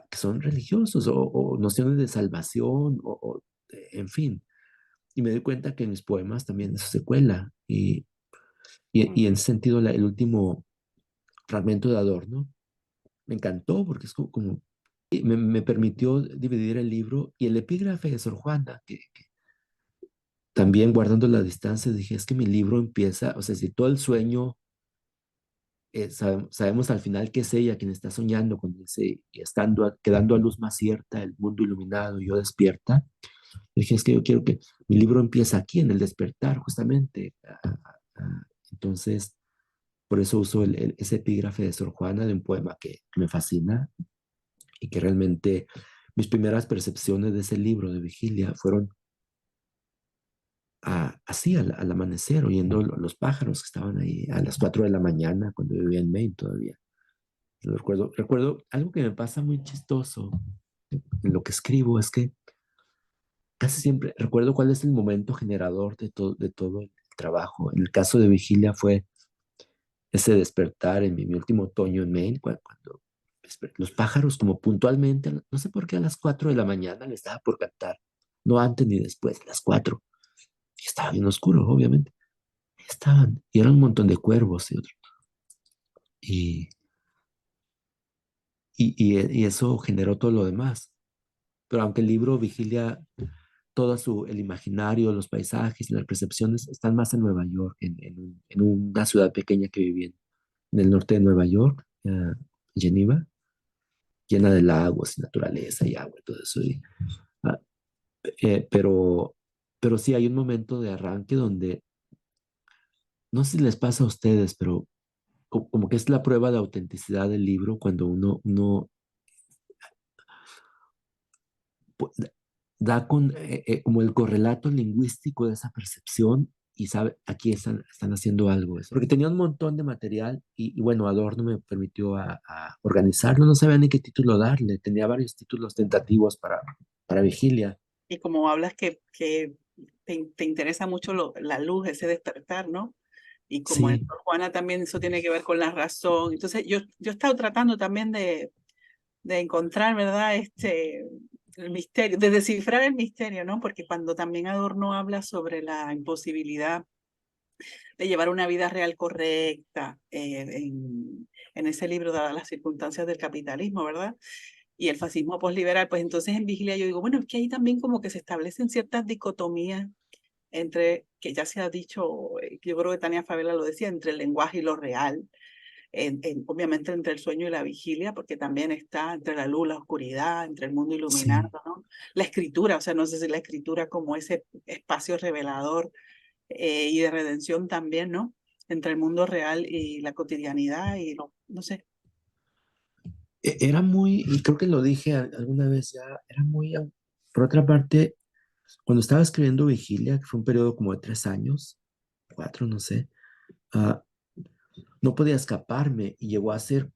[SPEAKER 3] que son religiosos o nociones de salvación, en fin. Y me doy cuenta que en mis poemas también eso se cuela. Y en ese sentido, el último fragmento de Adorno me encantó porque es como y me permitió dividir el libro y el epígrafe de Sor Juana, que también guardando la distancia dije, es que mi libro empieza, o sea, si todo el sueño, sabemos al final que es ella quien está soñando cuando dice, y quedando a luz más cierta, el mundo iluminado, yo despierta. Dije, es que yo quiero que mi libro empiece aquí, en el despertar, justamente. Entonces, por eso uso ese epígrafe de Sor Juana de un poema que me fascina y que realmente mis primeras percepciones de ese libro de vigilia fueron así al amanecer, oyendo los pájaros que estaban ahí a las 4 de la mañana cuando vivía en Maine todavía. Recuerdo algo que me pasa muy chistoso en lo que escribo, es que casi siempre recuerdo cuál es el momento generador de todo el trabajo. En el caso de Vigilia fue ese despertar en mi último otoño en Maine, cuando los pájaros como puntualmente, no sé por qué a las 4 de la mañana les estaba por cantar, no antes ni después, las 4. Y estaba bien oscuro, obviamente. Estaban, y eran un montón de cuervos y otros. Y, y eso generó todo lo demás. Pero aunque el libro Vigilia, el imaginario, los paisajes, las percepciones están más en Nueva York, en una ciudad pequeña que viví en el norte de Nueva York, Geneva, llena de lagos y naturaleza y agua y todo eso. Ah, pero sí hay un momento de arranque donde, no sé si les pasa a ustedes, pero como que es la prueba de autenticidad del libro cuando uno pu- da con como el correlato lingüístico de esa percepción y sabe, aquí están haciendo algo. Eso. Porque tenía un montón de material y bueno, Adorno me permitió a organizarlo, no sabía ni qué título darle, tenía varios títulos tentativos para Vigilia.
[SPEAKER 2] Y como hablas que te interesa mucho la luz, ese despertar, ¿no? Y como en
[SPEAKER 3] Sí,
[SPEAKER 2] Sor Juana también eso tiene que ver con la razón. Entonces yo he estado tratando también de encontrar, ¿verdad? El misterio, de descifrar el misterio, ¿no? Porque cuando también Adorno habla sobre la imposibilidad de llevar una vida real correcta en ese libro, dadas las circunstancias del capitalismo, ¿verdad? Y el fascismo posliberal, pues entonces en Vigilia yo digo, bueno, es que ahí también como que se establecen ciertas dicotomías entre, que ya se ha dicho, yo creo que Tania Favela lo decía, entre el lenguaje y lo real, obviamente entre el sueño y la vigilia, porque también está entre la luz, la oscuridad, entre el mundo iluminado,
[SPEAKER 3] sí.
[SPEAKER 2] ¿no? La escritura, o sea, no sé si la escritura como ese espacio revelador y de redención también, ¿no? Entre el mundo real y la cotidianidad y no sé.
[SPEAKER 3] Era muy, y creo que lo dije alguna vez ya, era muy, por otra parte, cuando estaba escribiendo Vigilia, que fue un periodo como de 3 años, 4, no sé, ah, no podía escaparme y llegó a ser,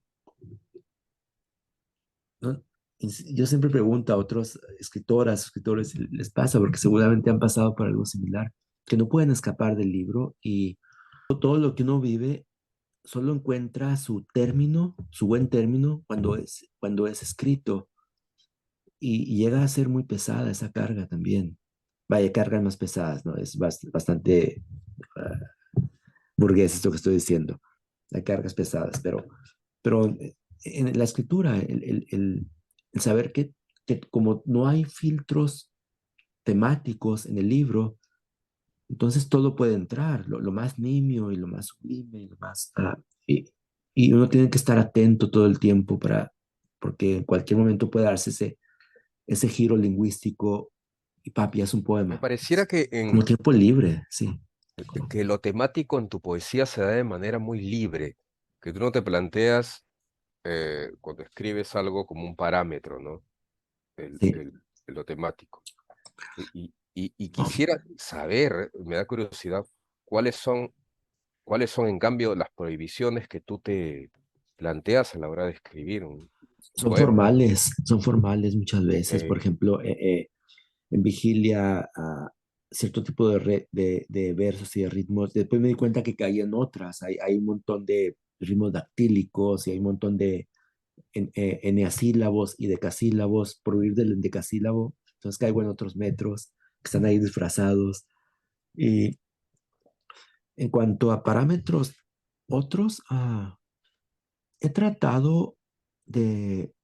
[SPEAKER 3] ¿no? Yo siempre pregunto a otros escritores, si les pasa, porque seguramente han pasado por algo similar, que no pueden escapar del libro y todo lo que uno vive solo encuentra su término, su buen término, cuando es escrito y llega a ser muy pesada esa carga también. Vaya, cargas más pesadas, ¿no? Es bastante burgués esto que estoy diciendo. Hay cargas pesadas, pero en la escritura, el saber que como no hay filtros temáticos en el libro, entonces todo puede entrar, lo más nimio y lo más sublime y lo más... y uno tiene que estar atento todo el tiempo porque en cualquier momento puede darse ese giro lingüístico y papi, es un
[SPEAKER 4] Me
[SPEAKER 3] poema.
[SPEAKER 4] pareciera
[SPEAKER 3] Como tiempo libre, sí.
[SPEAKER 4] que lo temático en tu poesía se da de manera muy libre, que tú no te planteas cuando escribes algo como un parámetro, ¿no?
[SPEAKER 3] Sí.
[SPEAKER 4] Lo temático. Y quisiera saber, me da curiosidad, cuáles son ¿Cuáles son, en cambio, las prohibiciones que tú te planteas a la hora de escribir un poema?
[SPEAKER 3] Son formales muchas veces. Por
[SPEAKER 4] Ok.
[SPEAKER 3] ejemplo, en Vigilia, cierto tipo de versos y de ritmos. Después me di cuenta que caí en otras. Hay un montón de ritmos dactílicos y hay un montón de eneasílabos y decasílabos, por huir del endecasílabo. Entonces caigo en otros metros que están ahí disfrazados. Y en cuanto a parámetros, otros, he tratado de,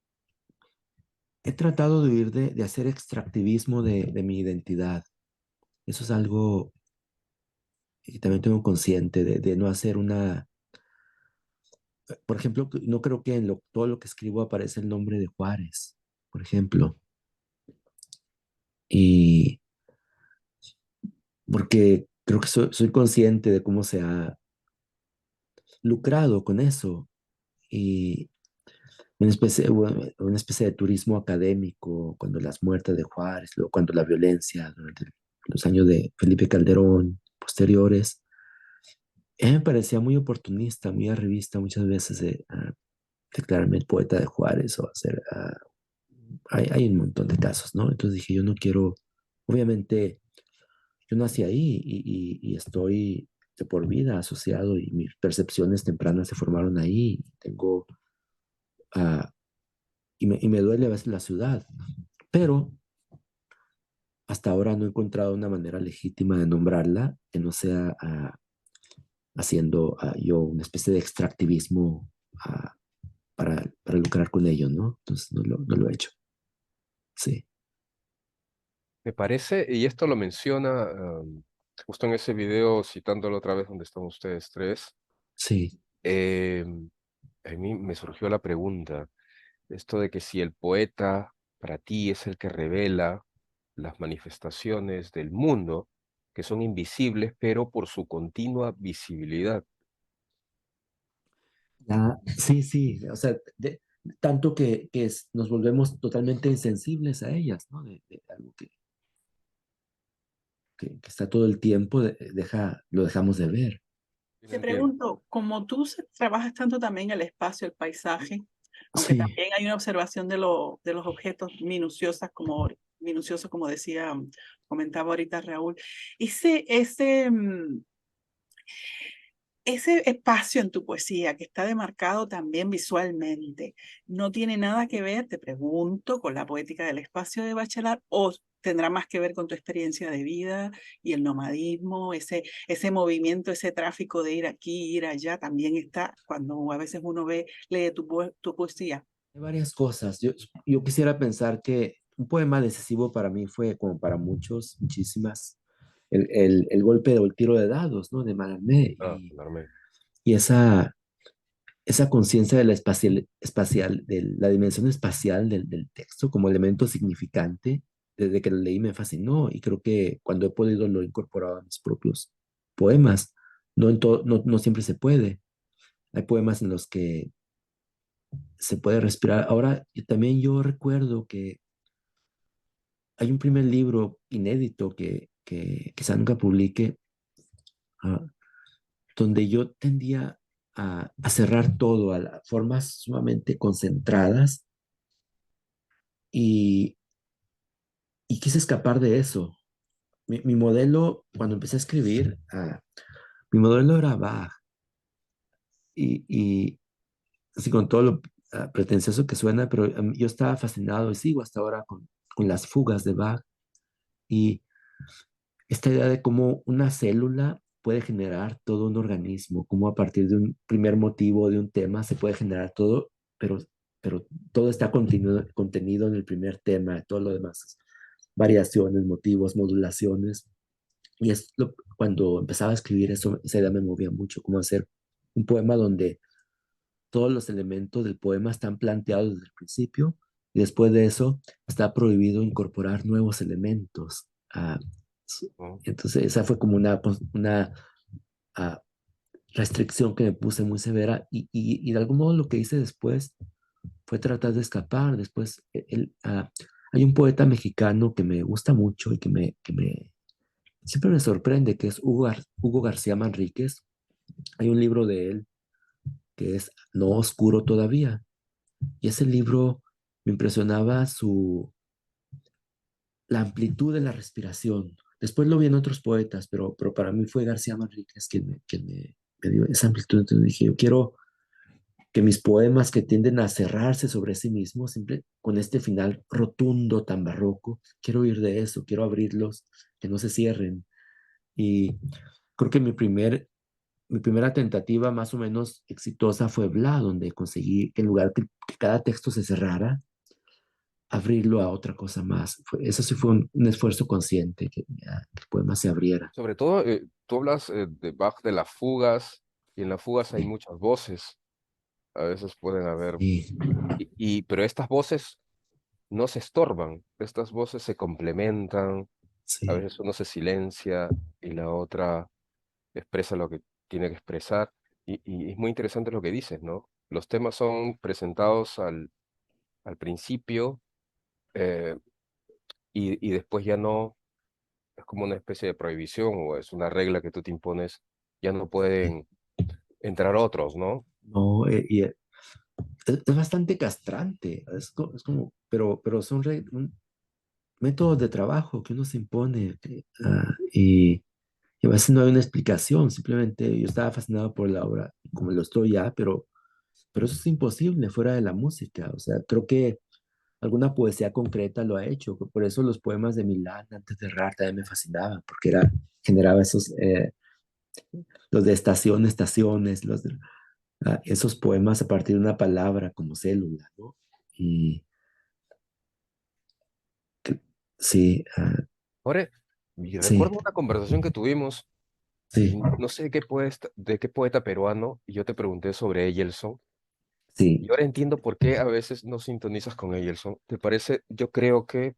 [SPEAKER 3] he tratado de huir de hacer extractivismo de mi identidad. Eso es algo que también tengo consciente de no hacer una, por ejemplo, no creo que en todo lo que escribo aparece el nombre de Juárez, por ejemplo, y porque creo que soy consciente de cómo se ha lucrado con eso y una especie de turismo académico, cuando las muertes de Juárez, luego cuando la violencia durante los años de Felipe Calderón, posteriores, me parecía muy oportunista, muy arribista muchas veces declararme el poeta de Juárez o hacer, hay un montón de casos, ¿no? Entonces dije, yo no quiero, obviamente, yo nací ahí y estoy de por vida asociado y mis percepciones tempranas se formaron ahí. Ah, y me duele a veces la ciudad, pero hasta ahora no he encontrado una manera legítima de nombrarla que no sea haciendo yo una especie de extractivismo para lucrar con ello, ¿no? Entonces no lo he hecho. Sí,
[SPEAKER 4] Me parece, y esto lo menciona justo en ese video, citándolo otra vez donde están ustedes tres,
[SPEAKER 3] sí.
[SPEAKER 4] eh, a mí me surgió la pregunta, esto de que si el poeta para ti es el que revela las manifestaciones del mundo, que son invisibles, pero por su continua visibilidad.
[SPEAKER 3] Sí, sí, o sea, tanto que nos volvemos totalmente insensibles a ellas, ¿no? De algo que está todo el tiempo, lo dejamos de ver.
[SPEAKER 4] Sí, lo
[SPEAKER 2] Te
[SPEAKER 4] entiendo.
[SPEAKER 2] pregunto, como tú trabajas tanto también el espacio, el paisaje, aunque
[SPEAKER 3] Sí,
[SPEAKER 2] también hay una observación de los objetos minuciosos, como decía, comentaba ahorita Raúl, ese espacio en tu poesía que está demarcado también visualmente, ¿no tiene nada que ver, te pregunto, con la poética del espacio de Bachelard o tendrá más que ver con tu experiencia de vida y el nomadismo, ese movimiento, ese tráfico de ir aquí, ir allá, también está cuando a veces uno lee tu poesía?
[SPEAKER 3] hay varias cosas. Yo quisiera pensar que un poema decisivo para mí fue, como para muchos, muchísimas, el golpe o el tiro de dados, ¿no? De Mallarmé
[SPEAKER 4] Ah, alarmé.
[SPEAKER 3] y esa conciencia de la espacial, de la dimensión espacial del texto como elemento significante, desde que lo leí me fascinó y creo que cuando he podido lo he incorporado a mis propios poemas. No siempre se puede. Hay poemas en los que se puede respirar. Ahora, también yo recuerdo que hay un primer libro inédito que quizá nunca publique, ah, donde yo tendía a cerrar todo a formas sumamente concentradas y, y quise escapar de eso. Mi modelo, cuando empecé a escribir, mi modelo era Bach y así con todo lo pretencioso que suena, pero yo estaba fascinado y sigo hasta ahora con las fugas de Bach y esta idea de cómo una célula puede generar todo un organismo, cómo a partir de un primer motivo, de un tema, se puede generar todo, pero, pero todo está contenido en el primer tema, todo lo demás, variaciones, motivos, modulaciones. Y cuando empezaba a escribir eso, esa idea me movía mucho, como hacer un poema donde todos los elementos del poema están planteados desde el principio y después de eso está prohibido incorporar nuevos elementos.
[SPEAKER 4] ¿No?
[SPEAKER 3] Entonces esa fue como una ah, restricción que me puse muy severa y de algún modo lo que hice después fue tratar de escapar. Después hay un poeta mexicano que me gusta mucho y que siempre me sorprende, que es Hugo García Manríquez, Hay un libro de él que es No Oscuro Todavía. Y ese libro me impresionaba la amplitud de la respiración. Después lo vi en otros poetas, pero para mí fue García Manríquez quien me dio esa amplitud. Entonces dije, yo quiero que mis poemas que tienden a cerrarse sobre sí mismos, siempre con este final rotundo, tan barroco, quiero ir de eso, quiero abrirlos, que no se cierren. Y creo que mi primera tentativa más o menos exitosa fue Bla, donde conseguí que en lugar que cada texto se cerrara, abrirlo a otra cosa más. Eso sí fue un esfuerzo consciente, que el poema se abriera.
[SPEAKER 4] Sobre todo, tú hablas de Bach de las fugas, y en las fugas hay
[SPEAKER 3] Sí,
[SPEAKER 4] muchas voces, a veces pueden haber,
[SPEAKER 3] sí,
[SPEAKER 4] pero estas voces no se estorban, estas voces se complementan, a
[SPEAKER 3] sí,
[SPEAKER 4] veces uno se silencia y la otra expresa lo que tiene que expresar, y es muy interesante lo que dices, ¿no? Los temas son presentados al principio, eh, y después ya no, es como una especie de prohibición o es una regla que tú te impones, ya no
[SPEAKER 3] sí.
[SPEAKER 4] pueden entrar otros, ¿no?
[SPEAKER 3] No, es bastante castrante, es como, pero son métodos de trabajo que uno se impone, y a veces no hay una explicación, simplemente yo estaba fascinado por la obra, como lo estoy ya, pero eso es imposible fuera de la música, o sea, creo que alguna poesía concreta lo ha hecho, por eso los poemas de Milán antes de Errar también me fascinaban, porque generaba los de estación, estaciones, esos poemas a partir de una palabra como célula, ¿no? Y que- sí,
[SPEAKER 4] Ahora, y
[SPEAKER 3] sí,
[SPEAKER 4] recuerdo una conversación que tuvimos,
[SPEAKER 3] sí,
[SPEAKER 4] y no sé de qué poeta peruano, y yo te pregunté sobre Eyelson,
[SPEAKER 3] sí,
[SPEAKER 4] y ahora entiendo por qué a veces no sintonizas con Eyelson. ¿Te parece? Yo creo que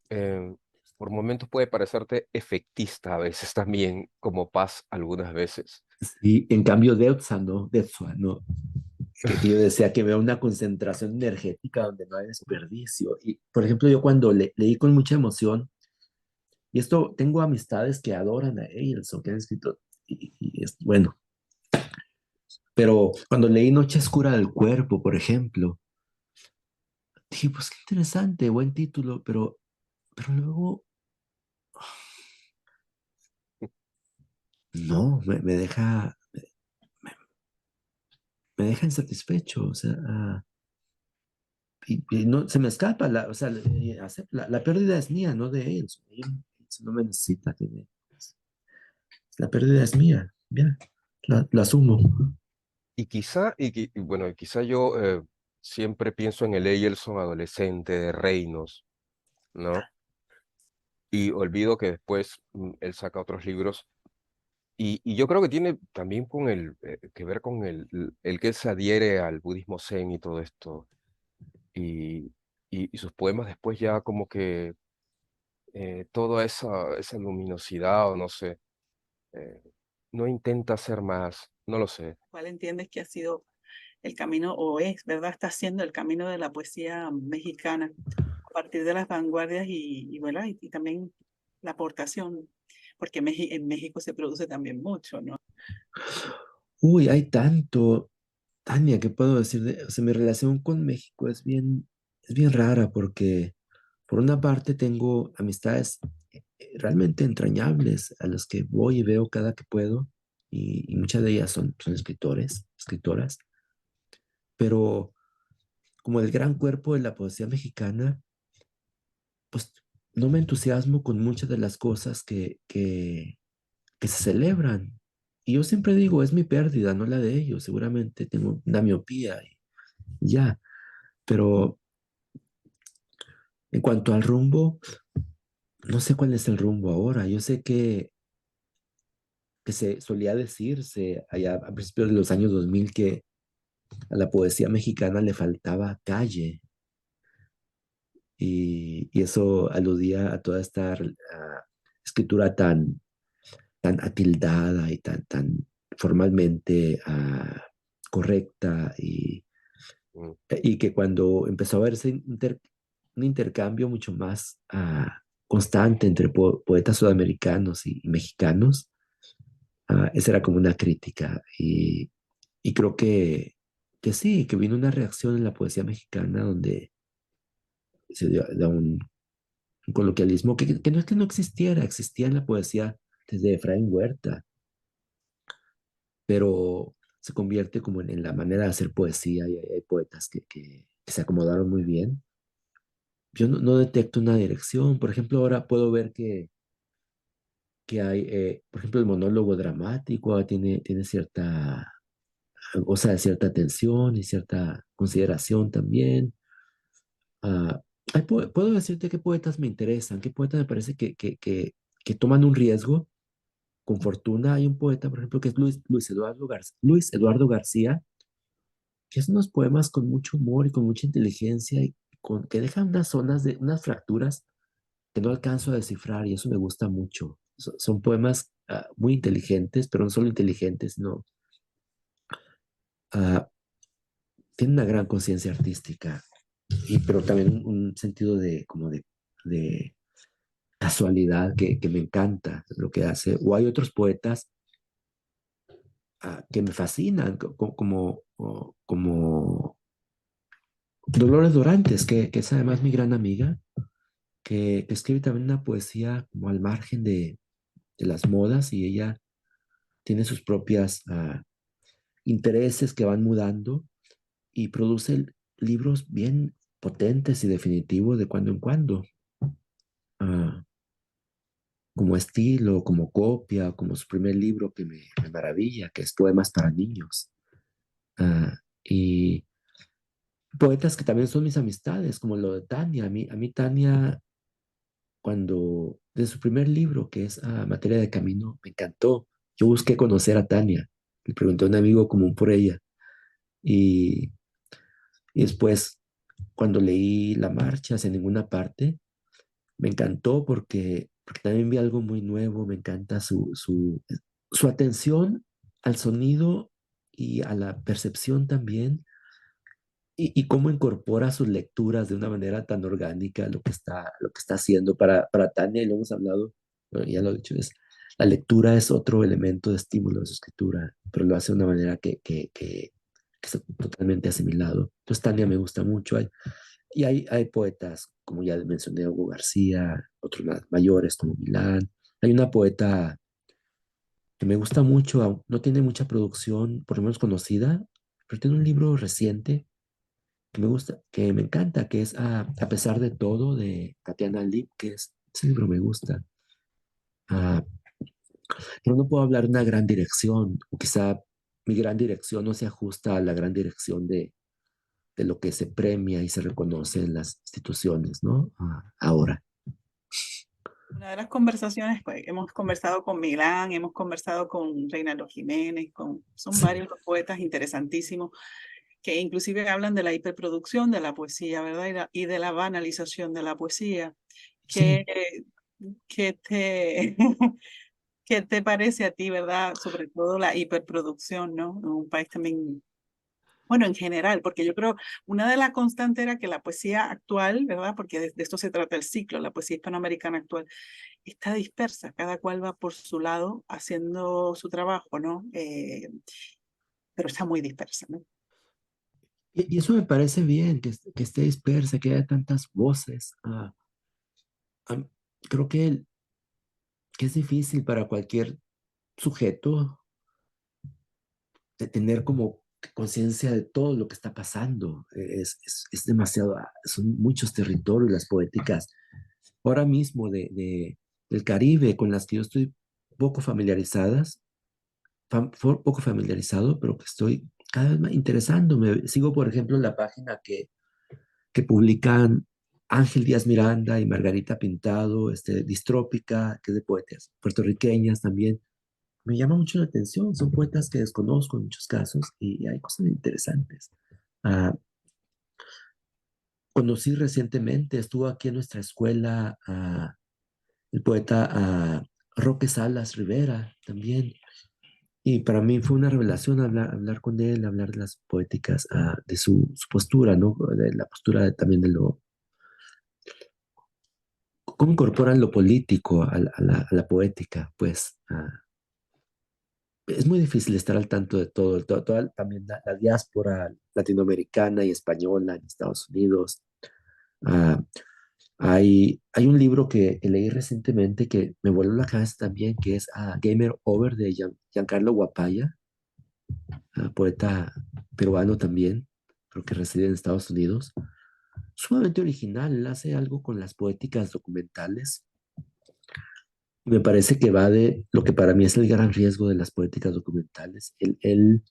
[SPEAKER 4] por momentos puede parecerte efectista a veces también, como Paz algunas veces.
[SPEAKER 3] sí. En cambio, Deutza, ¿no? Que yo decía que veo una concentración energética donde no hay desperdicio. Y, por ejemplo, yo cuando leí con mucha emoción, y esto, tengo amistades que adoran a Eyelson, que han escrito, bueno, pero cuando leí Noche Oscura del Cuerpo, por ejemplo, dije, pues qué interesante, buen título, pero luego, no, me deja insatisfecho, o sea, y no, se me escapa, o sea, la pérdida es mía, no de él, él no me necesita, la pérdida es mía, bien, la asumo.
[SPEAKER 4] Y bueno, y quizá yo siempre pienso en el Eyelson adolescente de Reinos, ¿no? Y olvido que después él saca otros libros. Y yo creo que tiene también que ver con el que él se adhiere al budismo zen y todo esto. Y, y sus poemas después ya como que toda esa luminosidad o no sé, eh, no intenta hacer más, no lo sé.
[SPEAKER 2] ¿Cuál entiendes que ha sido el camino, o es, ¿verdad? Está siendo el camino de la poesía mexicana a partir de las vanguardias ¿verdad? Y también la aportación, porque en México se produce también mucho, ¿no?
[SPEAKER 3] Uy, hay tanto, Tania, ¿qué puedo decir o sea, mi relación con México es bien rara porque por una parte tengo amistades realmente entrañables a las que voy y veo cada que puedo y muchas de ellas son escritoras, pero como el gran cuerpo de la poesía mexicana, pues no me entusiasmo con muchas de las cosas que se celebran. Y yo siempre digo, es mi pérdida, no la de ellos. Seguramente tengo una miopía y ya. Pero en cuanto al rumbo, no sé cuál es el rumbo ahora. Yo sé que se solía decirse allá a principios de los años 2000 que a la poesía mexicana le faltaba calle. Y eso aludía a toda esta escritura tan atildada y tan formalmente correcta
[SPEAKER 4] Mm,
[SPEAKER 3] y que cuando empezó a verse un intercambio mucho más constante entre poetas sudamericanos y mexicanos, Esa era como una crítica y creo que sí, que vino una reacción en la poesía mexicana donde se dio da un coloquialismo que no es que no existiera, existía en la poesía desde Efraín Huerta, pero se convierte como en la manera de hacer poesía y hay poetas que se acomodaron muy bien. Yo no detecto una dirección, por ejemplo, ahora puedo ver que hay, por ejemplo, el monólogo dramático tiene cierta, o sea, cierta tensión y cierta consideración también. Puedo decirte qué poetas me interesan, qué poetas me parece que toman un riesgo con fortuna. Hay un poeta, por ejemplo, que es Luis Eduardo García, que es unos poemas con mucho humor y con mucha inteligencia y que dejan unas zonas unas fracturas que no alcanzo a descifrar y eso me gusta mucho. Son poemas muy inteligentes, pero no solo inteligentes, no. ah, Tienen una gran conciencia artística, pero también un sentido de casualidad que me encanta lo que hace. O hay otros poetas que me fascinan, como Dolores Dorantes, que es además mi gran amiga, que escribe también una poesía como al margen de las modas y ella tiene sus propias intereses que van mudando y produce libros bien potentes y definitivos de cuando en cuando, ah, como estilo, como copia, como su primer libro que me maravilla, que es Poemas para Niños. Y poetas que también son mis amistades, como lo de Tania. A mí Tania, de su primer libro, que es Materia de Camino, me encantó. Yo busqué conocer a Tania. Le pregunté a un amigo común por ella. Y, y después, cuando leí La Marcha hacia ninguna parte, me encantó porque también vi algo muy nuevo. Me encanta su atención al sonido y a la percepción también y cómo incorpora sus lecturas de una manera tan orgánica lo que está haciendo para Tania, y lo hemos hablado, bueno, ya lo he dicho, la lectura es otro elemento de estímulo de su escritura, pero lo hace de una manera que está totalmente asimilado. Entonces Tania me gusta mucho. Hay poetas, como ya mencioné, Hugo García, otros más mayores como Milán. Hay una poeta que me gusta mucho, no tiene mucha producción, por lo menos conocida, pero tiene un libro reciente que me gusta, que me encanta, que es A pesar de todo, de Tatiana Lipkes. Ese libro me gusta. Ah, pero no puedo hablar de una gran dirección, o quizá mi gran dirección no se ajusta a la gran dirección de lo que se premia y se reconoce en las instituciones, ¿no? Ahora.
[SPEAKER 2] Una de las conversaciones, pues, hemos conversado con Milán, hemos conversado con Reinaldo Jiménez, son
[SPEAKER 3] Sí,
[SPEAKER 2] varios los poetas interesantísimos que inclusive hablan de la hiperproducción de la poesía, ¿verdad? Y de la banalización de la poesía.
[SPEAKER 3] sí.
[SPEAKER 2] ¿Qué, qué te, qué te parece a ti, verdad? Sobre todo la hiperproducción, ¿no? En un país también, bueno, en general, porque yo creo, una de las constantes era que la poesía actual, ¿verdad? Porque de esto se trata el ciclo, la poesía hispanoamericana actual, está dispersa, cada cual va por su lado haciendo su trabajo, ¿no? Pero está muy dispersa, ¿no?
[SPEAKER 3] Y eso me parece bien, que esté dispersa, que haya tantas voces. Am- Creo que es difícil para cualquier sujeto de tener como conciencia de todo lo que está pasando. Es demasiado, son muchos territorios las poéticas ahora mismo del Caribe con las que yo estoy poco familiarizadas, poco familiarizado, pero que estoy cada vez más interesándome. Sigo, por ejemplo, la página que publican Ángel Díaz Miranda y Margarita Pintado, Distrópica, que es de poetas puertorriqueñas también. Me llama mucho la atención, son poetas que desconozco en muchos casos y hay cosas interesantes. Ah, Conocí recientemente, estuvo aquí en nuestra escuela el poeta Roque Salas Rivera también. Y para mí fue una revelación hablar con él, hablar de las poéticas, de su postura, ¿no? De la postura también cómo incorporan lo político a la poética, pues. es muy difícil estar al tanto de todo, también la diáspora latinoamericana y española en Estados Unidos. Ah, hay un libro que leí recientemente que me voló la cabeza también, que es Gamer Over de Giancarlo Guapaya, poeta peruano también, creo que reside en Estados Unidos. Sumamente original, él hace algo con las poéticas documentales. Me parece que va de lo que para mí es el gran riesgo de las poéticas documentales. Él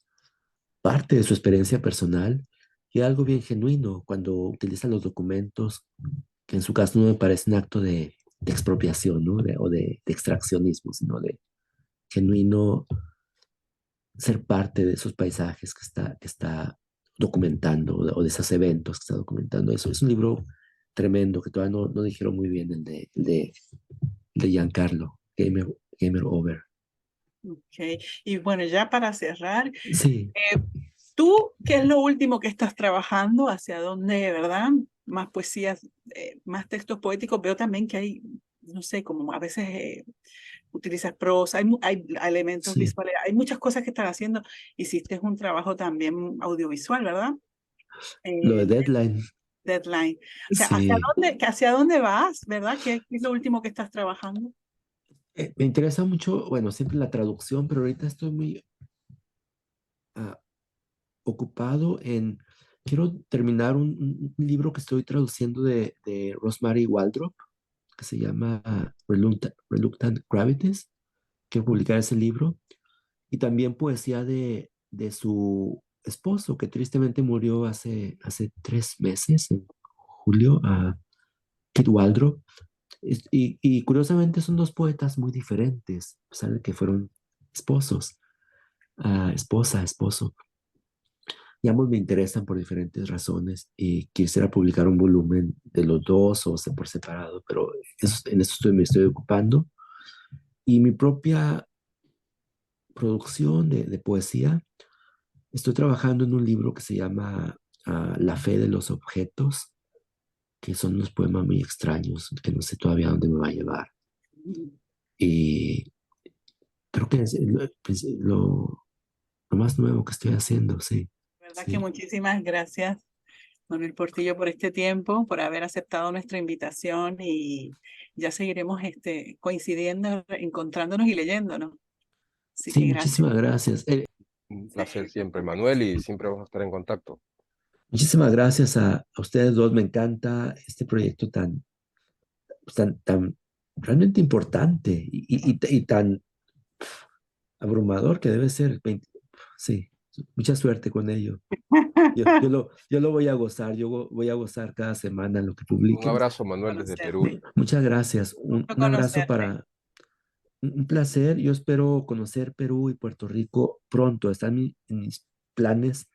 [SPEAKER 3] parte de su experiencia personal y algo bien genuino cuando utiliza los documentos, que en su caso no me parece un acto de expropiación, ¿no? De extraccionismo, sino de genuino ser parte de esos paisajes que está documentando o de esos eventos que está documentando. Eso es un libro tremendo que todavía no dijeron muy bien, el de Giancarlo, Gamer Over.
[SPEAKER 2] Ok. Y bueno, ya para cerrar,
[SPEAKER 3] Sí,
[SPEAKER 2] ¿tú qué es lo último que estás trabajando? ¿Hacia dónde, verdad? Más poesías, más textos poéticos. Veo también que hay, no sé, como a veces utilizas prosa, hay elementos
[SPEAKER 3] sí.
[SPEAKER 2] visuales, hay muchas cosas que estás haciendo. Hiciste un trabajo también audiovisual, ¿verdad?
[SPEAKER 3] Lo de
[SPEAKER 2] Eh,
[SPEAKER 3] Deadline,
[SPEAKER 2] Deadline. O sea,
[SPEAKER 3] sí.
[SPEAKER 2] hacia dónde vas, verdad? ¿Qué es lo último que estás trabajando?
[SPEAKER 3] Me interesa mucho, bueno, siempre la traducción, pero ahorita estoy muy ah, ocupado quiero terminar un libro que estoy traduciendo de Rosemary Waldrop, que se llama Reluctant Gravities. Quiero publicar ese libro. Y también poesía de su esposo, que tristemente murió hace 3 meses, en julio, a Kit Waldrop. Y curiosamente son dos poetas muy diferentes, a pesar de que fueron esposos, esposa, esposo. Y ambos me interesan por diferentes razones y quisiera publicar un volumen de los dos o sea, por separado, pero en eso me estoy ocupando. Y mi propia producción de poesía, estoy trabajando en un libro que se llama La fe de los objetos, que son unos poemas muy extraños, que no sé todavía dónde me va a llevar. Y creo que es lo más nuevo que estoy haciendo, sí.
[SPEAKER 2] ¿Verdad que
[SPEAKER 3] Sí,
[SPEAKER 2] muchísimas gracias, Manuel Portillo, por este tiempo, por haber aceptado nuestra invitación y ya seguiremos coincidiendo, encontrándonos y leyéndonos. Así
[SPEAKER 3] sí,
[SPEAKER 2] que gracias.
[SPEAKER 3] muchísimas gracias.
[SPEAKER 4] Un
[SPEAKER 2] Sí.
[SPEAKER 4] placer siempre, Manuel, y siempre vamos a estar en contacto.
[SPEAKER 3] Muchísimas gracias a ustedes dos. Me encanta este proyecto tan realmente importante y tan abrumador que debe ser. Sí, mucha suerte con ello. Yo lo voy a gozar, voy a gozar cada semana lo que
[SPEAKER 4] Un
[SPEAKER 3] publiquen.
[SPEAKER 4] abrazo, Manuel, desde Perú.
[SPEAKER 2] Conocerte,
[SPEAKER 3] Muchas gracias. Un,
[SPEAKER 2] gusto
[SPEAKER 3] un abrazo
[SPEAKER 2] conocerte.
[SPEAKER 3] un placer. Yo espero conocer Perú y Puerto Rico pronto. Están en mis planes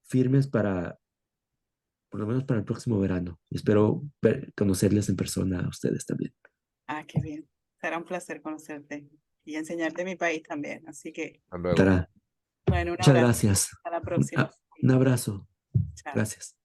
[SPEAKER 3] firmes por lo menos para el próximo verano. Y espero conocerles en persona a ustedes también.
[SPEAKER 2] Ah, qué bien. Será un placer conocerte y enseñarte mi país también. Así que,
[SPEAKER 4] Hasta luego.
[SPEAKER 3] Tara,
[SPEAKER 2] bueno, un
[SPEAKER 3] muchas
[SPEAKER 2] abrazo.
[SPEAKER 3] gracias.
[SPEAKER 2] Hasta la
[SPEAKER 3] Un,
[SPEAKER 2] próxima.
[SPEAKER 3] ah, un abrazo.
[SPEAKER 2] Chao.
[SPEAKER 3] Gracias.